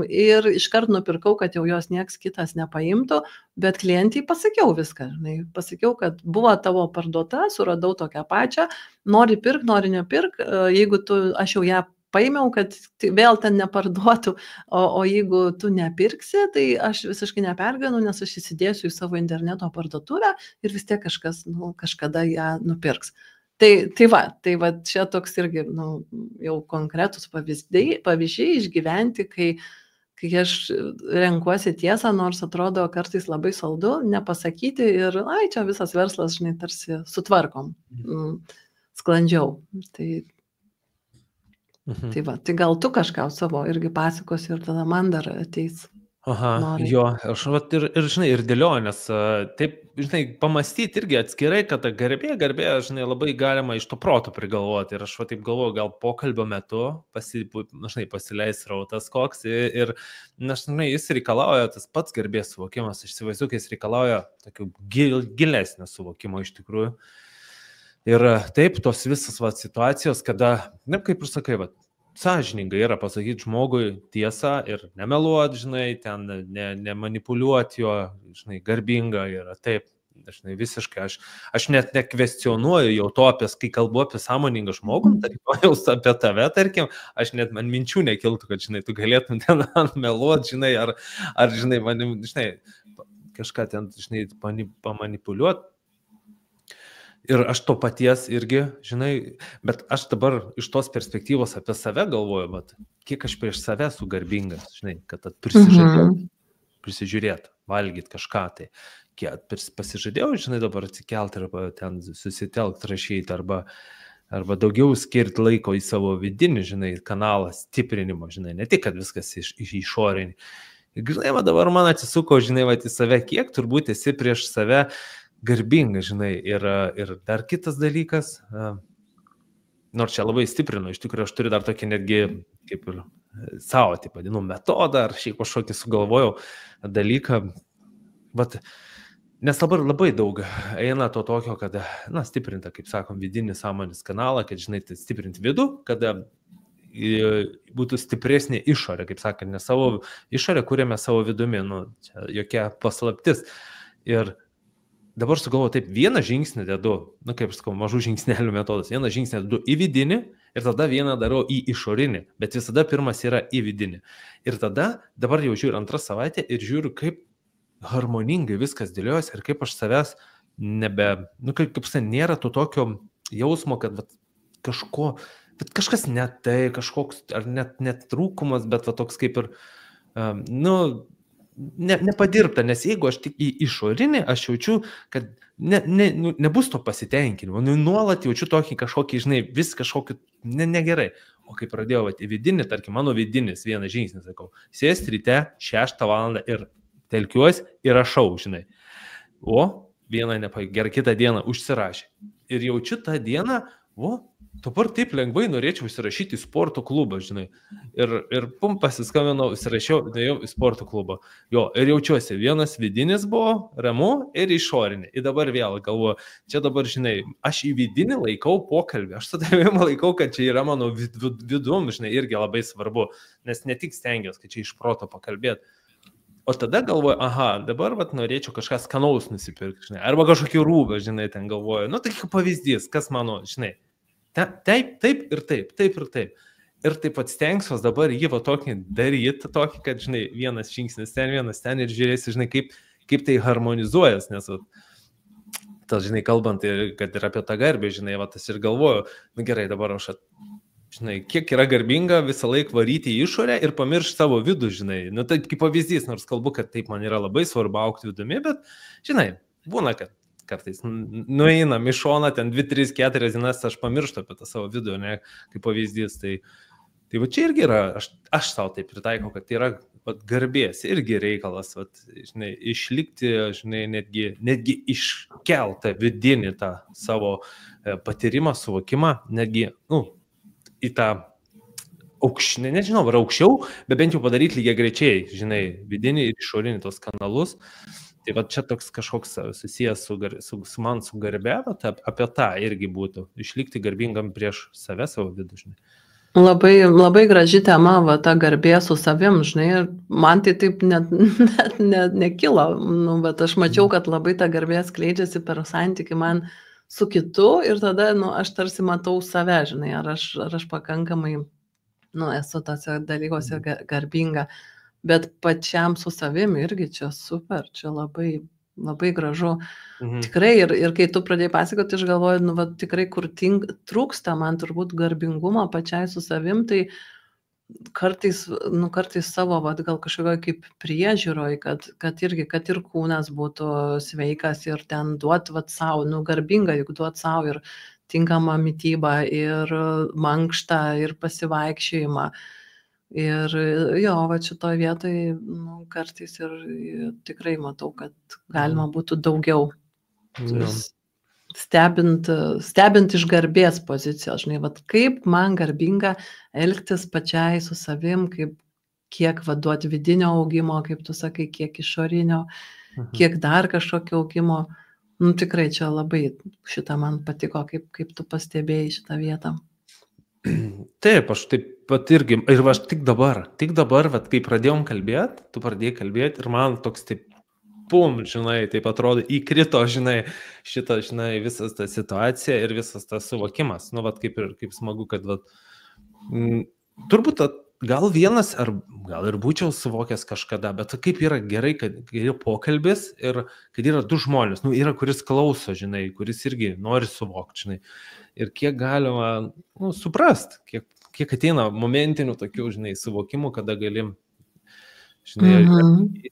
ir iškart nupirkau, kad jau jos nieks kitas nepaimtų, bet klientai pasakiau viską, žinai, pasakiau, kad buvo tavo parduota, suradau tokią pačią, nori pirk, nori nepirk, jeigu aš jau ją paėmiau, kad vėl ten neparduotų, o jeigu tu nepirksi, tai aš visiškai nepergyvenu, nes aš įsidėsiu į savo interneto parduotuvę ir vis tiek kažkas, kažkada ją nupirks. Tai va, čia toks irgi, jau konkretus pavyzdžiai išgyventi, kai aš renkuosi tiesą, nors atrodo kartais labai saldu, nepasakyti ir, čia visas verslas, žinai, tarsi sutvarkom sklandžiau. Tai gal tu kažką savo irgi pasakosi ir tada man dar ateis. Aha, jo, aš ir žinai, ir dėlioju, nes taip, žinai, pamastyti irgi atskirai, kad ta garbė, žinai, labai galima iš to proto prigalvoti. Ir aš taip galvoju, gal pokalbio metu pasileis rautas koks ir, žinai, jis reikalauja, tas pats garbės suvokimas, aš įsivaizduoju, kad jis reikalauja tokių gilesnio suvokimo iš tikrųjų. Ir taip, tos visas situacijos, kada, kaip ir sakai, sąžiningai yra pasakyti žmogui tiesą ir nemeluot, žinai, ten nemanipuliuoti jo, žinai, garbinga yra taip. Žinai, visiškai, aš net nekvestionuoju jau to, kai kalbu apie sąmoningą žmogų, tarkim, apie tave, tarkim, aš net man minčių nekiltų, kad, žinai, tu galėtum ten meluoti, žinai, ar žinai, manim, žinai, kažką ten, žinai, pamanipuliuoti. Ir aš to paties irgi, žinai, bet aš dabar iš tos perspektyvos apie save galvoju, bet kiek aš prieš save esu garbingas, žinai, kad prisižiūrėt, valgyt kažką tai. Pasižadėjau, žinai, dabar atsikelti arba ten susitelkti, rašyti, arba daugiau skirti laiko į savo vidinį, žinai, kanalą stiprinimo, žinai, ne tik, kad viskas iš išorinį. Ir, žinai, dabar man atsisuko, žinai, į save, kiek turbūt esi prieš save garbinga, žinai, ir dar kitas dalykas, nors čia labai stiprinu, iš tikrųjų aš turiu dar tokį netgi, kaip ir savo, taip vadinu, metodą, ar šiaip kažkokį sugalvojau dalyką, bet nes labai daug eina to tokio, kad, stiprinta, kaip sakom, vidinį sąmonės kanalą, kad, žinai, stiprinti vidų, kada būtų stipresnė išorė, kaip sakant, ne savo išorė, kuriame savo vidumi, čia jokia paslaptis. Ir dabar sugalvoju taip, vieną žingsnį dedu, kaip aš sakau, mažų žingsnelių metodas, vieną žingsnį dedu į vidinį ir tada vieną darau į išorinį, bet visada pirmas yra į vidinį. Ir tada dabar jau žiūriu antrą savaitę ir žiūriu, kaip harmoningai viskas dėliojasi ir kaip aš savęs kaip nėra to tokio jausmo, kad kažkas ne tai, kažkoks, ar net trūkumas, bet toks kaip ir, nepadirbta, nes jeigu aš tik į išorinį, aš jaučiu, kad nebus to pasitenkinimo, nuolat jaučiu kažkokį, žinai, vis kažkokį negerai. O kai pradėjau į vidinį, tarkim, mano vidinis vienas žingsnis, sakau, sėsti ryte 6 valandą ir telkiuosi ir rašau, žinai. O vieną gerai, kitą dieną užsirašė. Ir jaučiu tą dieną, dabar taip lengvai norėčiau užsirašyti į sporto klubą, žinai. Ir pasiskambinau, užsirašiau, dėjau į sporto klubą. Ir jaučiuosi, vienas vidinis buvo ramu ir išorinį. Ir dabar vėl galvoju, čia dabar, žinai, aš į vidinį laikau pokalbį. Aš su tavimi laikau, kad čia yra mano vidum, žinai, irgi labai svarbu. Nes ne tik stengiuosi, kad čia iš proto pakalbėti. O tada galvoju, dabar norėčiau kažką skanaus nusipirkti, žinai, arba kažkokį rūbą, žinai, ten galvoju. Tai kaip pavyzdys, kas mano, žinai, taip ir taip. Ir taip pat stengsiuos dabar jį tokį daryti, tokį, kad, žinai, vienas žingsnis ten, vienas ten ir žiūrėsi, žinai, kaip tai harmonizuojas, nes, tas, žinai, kalbant, kad ir apie tą garbę, žinai, tas ir galvoju, gerai, dabar aš žinai, kiek yra garbinga visą laiką varyti į išorę ir pamiršti savo vidų, žinai. Tai kaip pavyzdys, nors kalbu, kad taip man yra labai svarbu aukti vidumi, bet, žinai, būna, kad kartais nueinam į šoną, ten 2, 3, 4 dienas aš pamirštu apie tą savo vidų, ne, kaip pavyzdys. Tai čia irgi yra, aš savo taip pritaikau, kad tai yra garbės irgi reikalas, žinai, išlikti, žinai, netgi iškeltą vidinį tą savo patyrimą, suvokimą, netgi, į tą nežinau, ar aukščiau, bet bent jau padaryti lygiai greičiai, žinai, vidinį ir išorinį tos kanalus. Tai čia toks kažkoks susijęs su man su garbe, bet apie tą irgi būtų, išlikti garbingam prieš save, savo vidų, žinai. Labai, labai graži tema, ta garbė su savim, žinai, man tai taip net nekilo, bet aš mačiau, kad labai ta garbė skleidžiasi per santykį man su kitu ir tada, aš tarsi matau save, žinai, ar aš pakankamai, esu tose dalykuose garbinga, bet pačiam su savim irgi čia super, čia labai, labai gražu. Tikrai, ir kai tu pradėjai pasakoti, aš galvoju, tikrai kur trūksta man turbūt garbingumo pačiai su savim, tai kartais savo, gal kažkokio kaip priežiūroj, kad ir kūnas būtų sveikas ir ten duot savo, garbinga, juk duot savo ir tinkamą mitybą, ir mankštą, ir pasivaikščiojimą. Ir šitoj vietoj, kartais ir tikrai matau, kad galima būtų daugiau. Stebint iš garbės pozicijos, žinai, kaip man garbinga elgtis pačiai su savim, kiek duoti vidinio augimo, kaip tu sakai, kiek išorinio, kiek dar kažkokio augimo. Tikrai čia labai šitą man patiko, kaip tu pastebėjai šitą vietą. Taip, aš taip pat irgi, ir aš tik dabar, vat, kai pradėjom kalbėti, tu pradėjai kalbėti ir man toks taip, pum, žinai, taip atrodo, įkrito, žinai, šitą, žinai, visas ta situacija ir visas tas suvokimas. Nu, vat, kaip smagu, kad, vat, turbūt, gal vienas, ar gal ir būčiau suvokęs kažkada, bet kaip yra gerai, kad yra pokalbis ir kad yra du žmonės, nu, yra, kuris klauso, žinai, kuris irgi nori suvokti, žinai, ir kiek galima, nu, suprast, kiek ateina momentinių tokių, žinai, suvokimų, kada galim, žinai,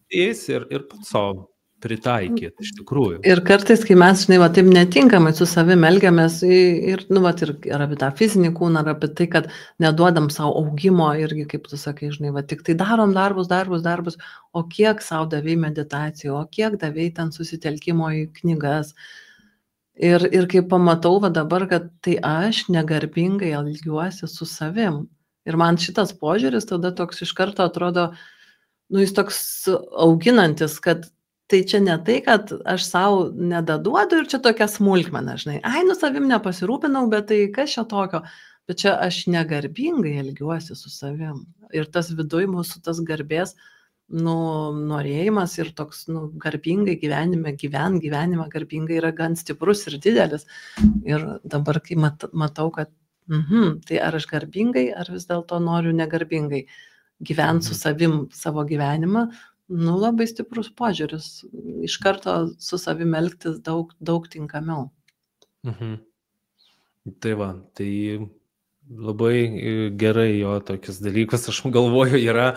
įeis ir pats savo pritaikyti, iš tikrųjų. Ir kartais, kai mes, žinai, va, taip netinkamai su savim elgiamės ir, nu, va, ir apie tą fizinį kūną, ar apie tai, kad neduodam savo augimo irgi, kaip tu sakai, žinai, va, tik tai darom darbus, o kiek savo davėjai meditacijų, o kiek davėjai ten susitelkimo į knygas. Ir kai pamatau va dabar, kad tai aš negarbingai elgiuosi su savim. Ir man šitas požiūris tada toks iš karto atrodo, nu, jis toks auginantis, kad tai čia ne tai, kad aš savo nedaduodu ir čia tokia smulkmena, žinai. Ai, nu savim nepasirūpinau, bet tai kas čia tokio? Bet čia aš negarbingai elgiuosi su savim. Ir tas viduj mūsų tas garbės, nu, norėjimas ir toks, nu, garbingai gyvenimą garbingai yra gan stiprus ir didelis. Ir dabar, kai matau, kad tai ar aš garbingai, ar vis dėlto noriu negarbingai gyventi su savim savo gyvenimą, nu, labai stiprus požiūris. Iš karto su savim elgtis daug tinkamiau. Tai va, tai labai gerai jo tokius dalykus, aš galvoju, yra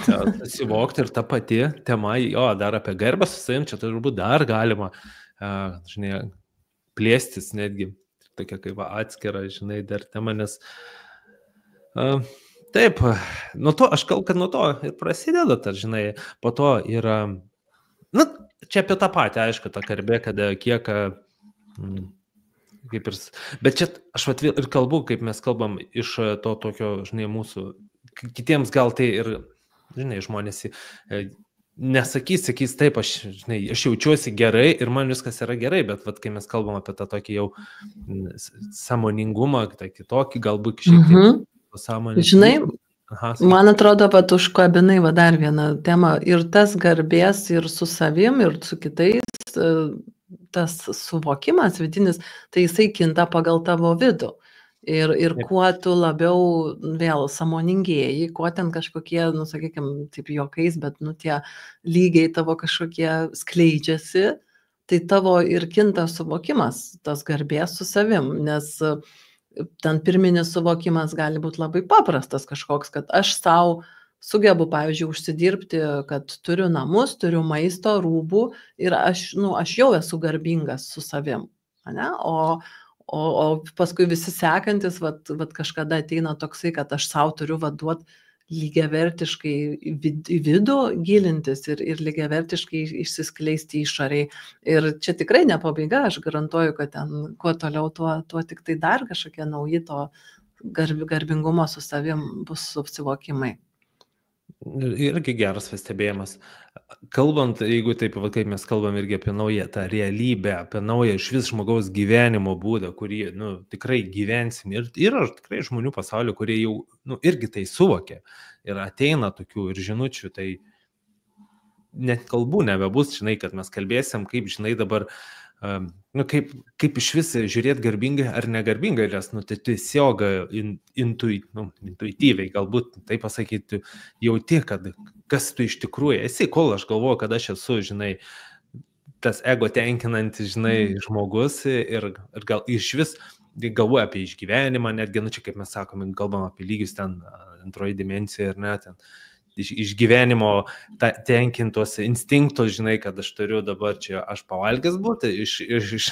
atsivokti ir ta pati tema, jo, dar apie garbę su savim, čia turbūt dar galima, žinai, plėstis netgi, tokia kaip atskira, žinai, dar tema, nes taip, nuo to, aš kalbu, kad nuo to ir prasideda, tas, žinai, po to yra, nu, čia apie tą patį, aišku, ta garbė, kada kiek, kaip ir, bet čia aš ir kalbu, kaip mes kalbam iš to tokio, žinai, mūsų, kitiems gal tai ir, žinai, žmonės sakys, taip, aš jaučiuosi gerai ir man viskas yra gerai, bet vat, kai mes kalbam apie tą tokį jau sąmoningumą, tą kitokį, galbūt šiek tiek pasąmonį. Žinai, man atrodo, kad užkabinai va dar vieną temą ir tas garbės ir su savim, ir su kitais, tas suvokimas vidinis, tai jisai kinta pagal tavo vidų. Ir kuo tu labiau vėl sąmoningėjai, kuo ten kažkokie, nu, sakykime, taip juokais, bet, nu, tie lygiai tavo kažkokie skleidžiasi, tai tavo ir kinta suvokimas, tas garbės su savim, nes ten pirminis suvokimas gali būti labai paprastas kažkoks, kad aš savo sugebu, pavyzdžiui, užsidirbti, kad turiu namus, turiu maisto, rūbų ir aš jau esu garbingas su savim, ne? O paskui visi sekantis, vat kažkada ateina toksai, kad aš savo turiu duoti lygiavertiškai į vidų gilintis ir lygiavertiškai išsiskleisti išoriai. Ir čia tikrai ne pabaiga, aš garantuoju, kad ten kuo toliau, tuo tik tai dar kažkokie nauji to garbingumo su savim bus susivokimai. Irgi geras pastebėjimas. Kalbant, jeigu taip, kaip mes kalbam irgi apie naują tą realybę, apie naują iš vis žmogaus gyvenimo būdą, kurį, nu, tikrai gyvensim. Ir yra tikrai žmonių pasaulio, kurie jau, nu, irgi tai suvokia. Ir ateina tokių ir žinučių, tai net kalbų nebebus, žinai, kad mes kalbėsim, kaip, žinai, dabar, nu, kaip iš vis žiūrėti garbingai ar negarbingai, nes, nu, tai tiesiog intuityviai, galbūt tai pasakyti, jauti, kad kas tu iš tikrųjų esi, kol aš galvoju, kad aš esu, žinai, tas ego tenkinantis, žinai, žmogus ir gal iš vis galvoju apie išgyvenimą, netgi, nu, čia kaip mes sakome, kalbam apie lygius ten antroji dimensija ir net ten iš gyvenimo tenkintos instinktus, žinai, kad aš turiu dabar čia, aš pavalgęs būti, iš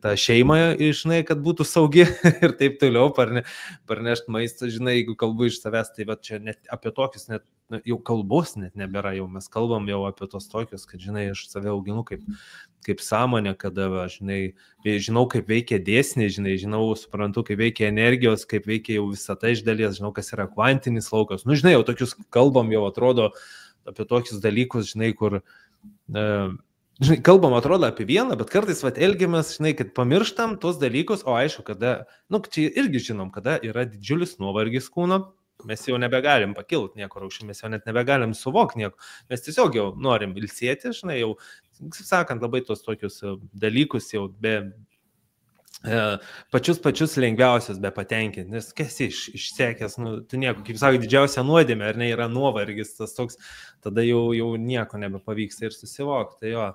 tą šeimą, žinai, kad būtų saugi ir taip toliau, parnešti maistą, žinai, jeigu kalbu iš savęs, tai va čia net apie tokius, net jau kalbos net nebėra, jau mes kalbam jau apie tos tokius, kad, žinai, aš save auginu kaip sąmonė, kada, žinai, žinau, kaip veikia dėsniai, žinai, žinau, suprantu, kaip veikia energijos, kaip veikia jau visata iš dalies, žinau, kas yra kvantinis laukas. Nu, žinai, jau tokius kalbam, jau atrodo apie tokius dalykus, žinai, kur žinai, kalbam atrodo apie vieną, bet kartais elgiamės, žinai, kad pamirštam tos dalykus, o aišku, kada, čia irgi žinom, kada yra didžiulis nuovargis kūno, mes jau nebegalim pakilti niekur aukščiau, mes jau net nebegalim suvokti nieko, mes tiesiog jau norim ilsėti, žinai, jau, sakant, labai tos tokius dalykus jau be pačius lengviausius be patenkinti, nes kas išsekęs, tu nieko, kaip sakai, didžiausia nuodėmė, ar ne, yra nuovargis, tas toks, tada jau nieko nebepavyksta ir susivokti, tai jo,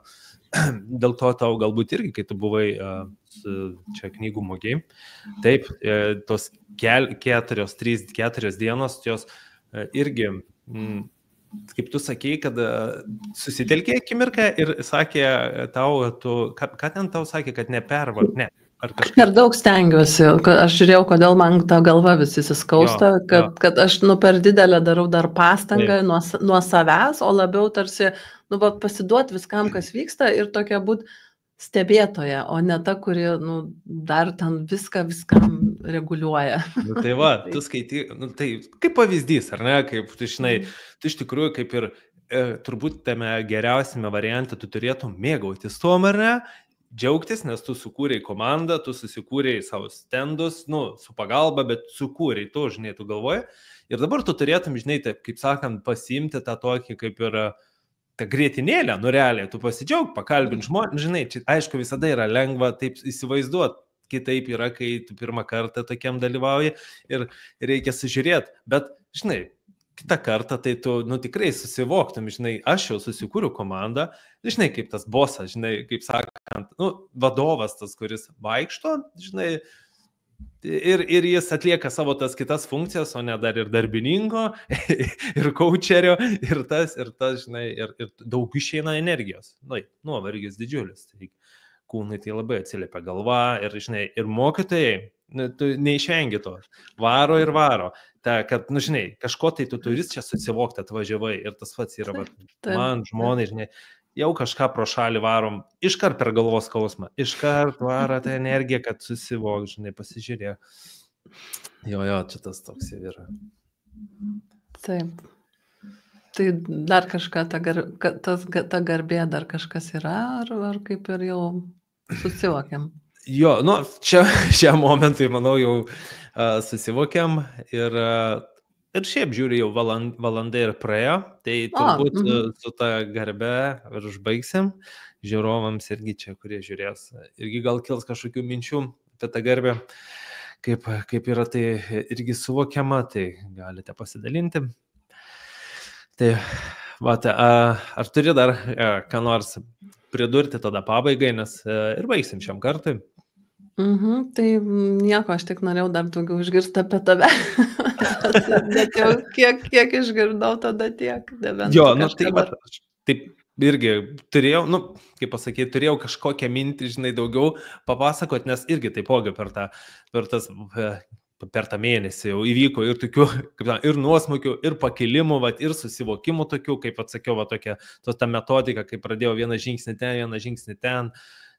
dėl to tau galbūt irgi, kai tu buvai čia knygų mugėj, taip, tos 4 dienos, jos irgi, kaip tu sakei, kad susitelkė akimirką ir sakė tau, ką ten tau sakė, kad nepervarg, ne. Per daug stengiuosi, aš žiūrėjau, kodėl man ta galva visi įsiskausta, kad aš per didelę darau dar pastangą nuo savęs, o labiau tarsi pasiduoti viskam, kas vyksta ir tokia būt stebėtoja, o ne ta, kuri dar ten viskam reguliuoja. Tai va, tu skaitai, tai kaip pavyzdys, ar ne, kaip tu žinai, tu iš tikrųjų kaip ir turbūt tame geriausiame variante tu turėtum mėgautis tuom, ar ne, džiaugtis, nes tu sukūrei komandą, tu susikūrei savo stendus, su pagalba, bet sukūrei tu, žinai, tu galvoji. Ir dabar tu turėtum, žinai, taip, kaip sakant, pasiimti tą tokį kaip ir tą grietinėlę, realiai, tu pasidžiaug, pakalbint žmonės, žinai, čia aišku visada yra lengva taip įsivaizduoti, kitaip yra, kai tu pirmą kartą tokiam dalyvauji ir reikia sužiūrėti, bet, žinai, kitą kartą tai tu, tikrai susivoktum, žinai, aš jau susikūriu komandą, žinai, kaip tas bosas, žinai, kaip sakant, vadovas tas, kuris vaikšto, žinai, ir jis atlieka savo tas kitas funkcijas, o ne dar ir darbininko, ir coacherio, ir tas, žinai, ir daug išeina energijos, nuovargis didžiulis, tai kūnai tai labai atsiliepia galva, ir, žinai, ir mokytojai, tu neišvengi to, varo, kad, žinai, kažko tai tu turi čia susivokti, atvažiavai ir tas pats yra, man, žmonai, žinai, jau kažką pro šalį varom, iškart per galvos skausmą, iškart varo tą energiją, kad susivok, žinai, pasižiūrėk. Jo, čia tas toks jau yra. Taip. Tai dar kažką, ta garbė dar kažkas yra, ar kaip ir jau susivokiam? Jo, šiam momentui, manau, jau susivokiam ir šiaip žiūri, jau valanda ir praėjo, tai turbūt su ta garbe ir užbaigsim, žiūrovams irgi čia, kurie žiūrės, irgi gal kils kažkokių minčių apie tą garbę, kaip yra tai irgi suvokiama, tai galite pasidalinti. Tai, ar turi dar ką nors pridurti tada pabaigai, nes ir baigsim šiam kartui. Tai nieko, aš tik norėjau dar daugiau išgirsti apie tave. Bet jau kiek išgirdau, tada tiek. Jo, taip irgi turėjau, kaip pasakyti, turėjau kažkokią mintį, žinai, daugiau papasakot, nes irgi taipogi per tą mėnesį jau įvyko ir tokių, ir nuosmukių, ir pakilimų, ir susivokimų tokių, kaip atsakiau, tokia ta metodika, kai pradėjau vieną žingsnį ten,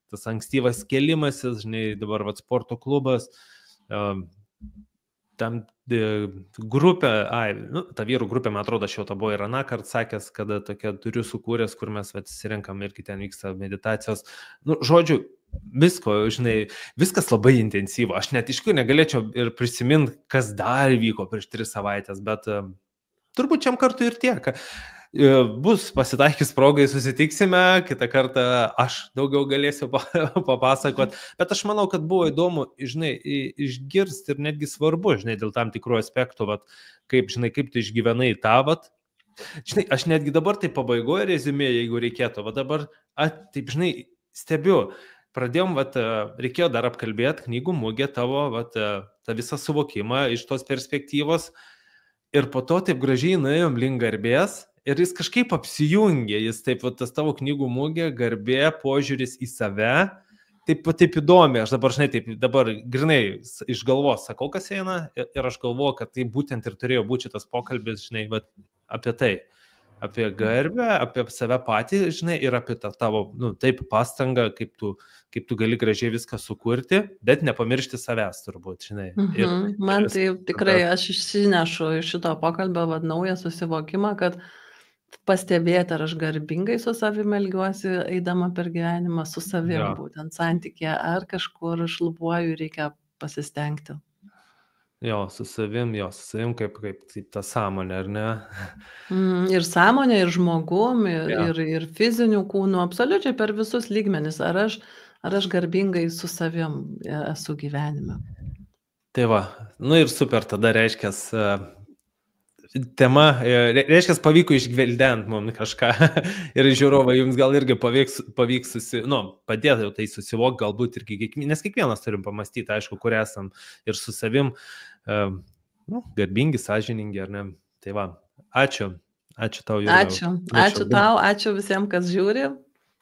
tas ankstyvas kėlimasis, žinai, dabar sporto klubas, tam grupė, ta vyrų grupė, man atrodo, aš jau tą buvo ir aną kartą sakęs, kada tokia turiu sukūręs, kur mes atsirenkam ir ten vyksta meditacijos. Žodžiu, visko, žinai, viskas labai intensyvu. Aš net iš tikrųjų negalėčiau ir prisiminti, kas dar vyko prieš 3 savaitės, bet turbūt šiam kartu ir tiek. Bus pasitaikys progai, susitiksime, kitą kartą aš daugiau galėsiu papasakot, bet aš manau, kad buvo įdomu, žinai, išgirsti ir netgi svarbu, žinai, dėl tam tikrų aspektų, kaip tu išgyvenai tą, žinai, aš netgi dabar tai pabaigoju rezumė, jeigu reikėtų, dabar, taip, žinai, stebiu, pradėjom, reikėjo dar apkalbėti knygų mugę tavo, tą visą suvokimą iš tos perspektyvos ir po to taip gražiai nuėjom link garbės. Ir jis kažkaip apsijungė, jis taip, tas tavo knygų mugė, garbė, požiūris į save, taip įdomi, aš dabar grinai iš galvos sakau, kas eina, ir aš galvoju, kad tai būtent ir turėjo būti šitas pokalbis, žinai, apie tai, apie garbę, apie save patį, žinai, ir apie tą tavo, taip, pastangą, kaip tu gali gražiai viską sukurti, bet nepamiršti savęs, turbūt, žinai. Man tai tikrai, aš išsinešu iš šito pokalbio naują susivokimą, kad pastebėti, ar aš garbingai su savimi elgiuosi, eidama per gyvenimą su savim, Jo. būtent santykė, ar kažkur šlubuoju, reikia pasistengti. Jo, su savim kaip ta sąmonė, ar ne? Ir sąmonė, ir žmogum, Jo. ir fizinių kūnų, absoliučiai per visus lygmenis. Ar aš garbingai su savim esu gyvenime. Tai va, nu ir super, tada reiškias tema, reiškias pavyko išgveldent mums kažką ir žiūrovai jums gal irgi pavyks padėti jau tai susivokti, galbūt irgi, nes kiekvienas turim pamastyti, aišku, kur esam ir su savim, garbingi, sąžiningi, ar ne? Tai va, ačiū tau, Jurga. Ačiū tau, ačiū visiems, kas žiūri,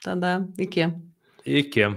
tada iki. Iki.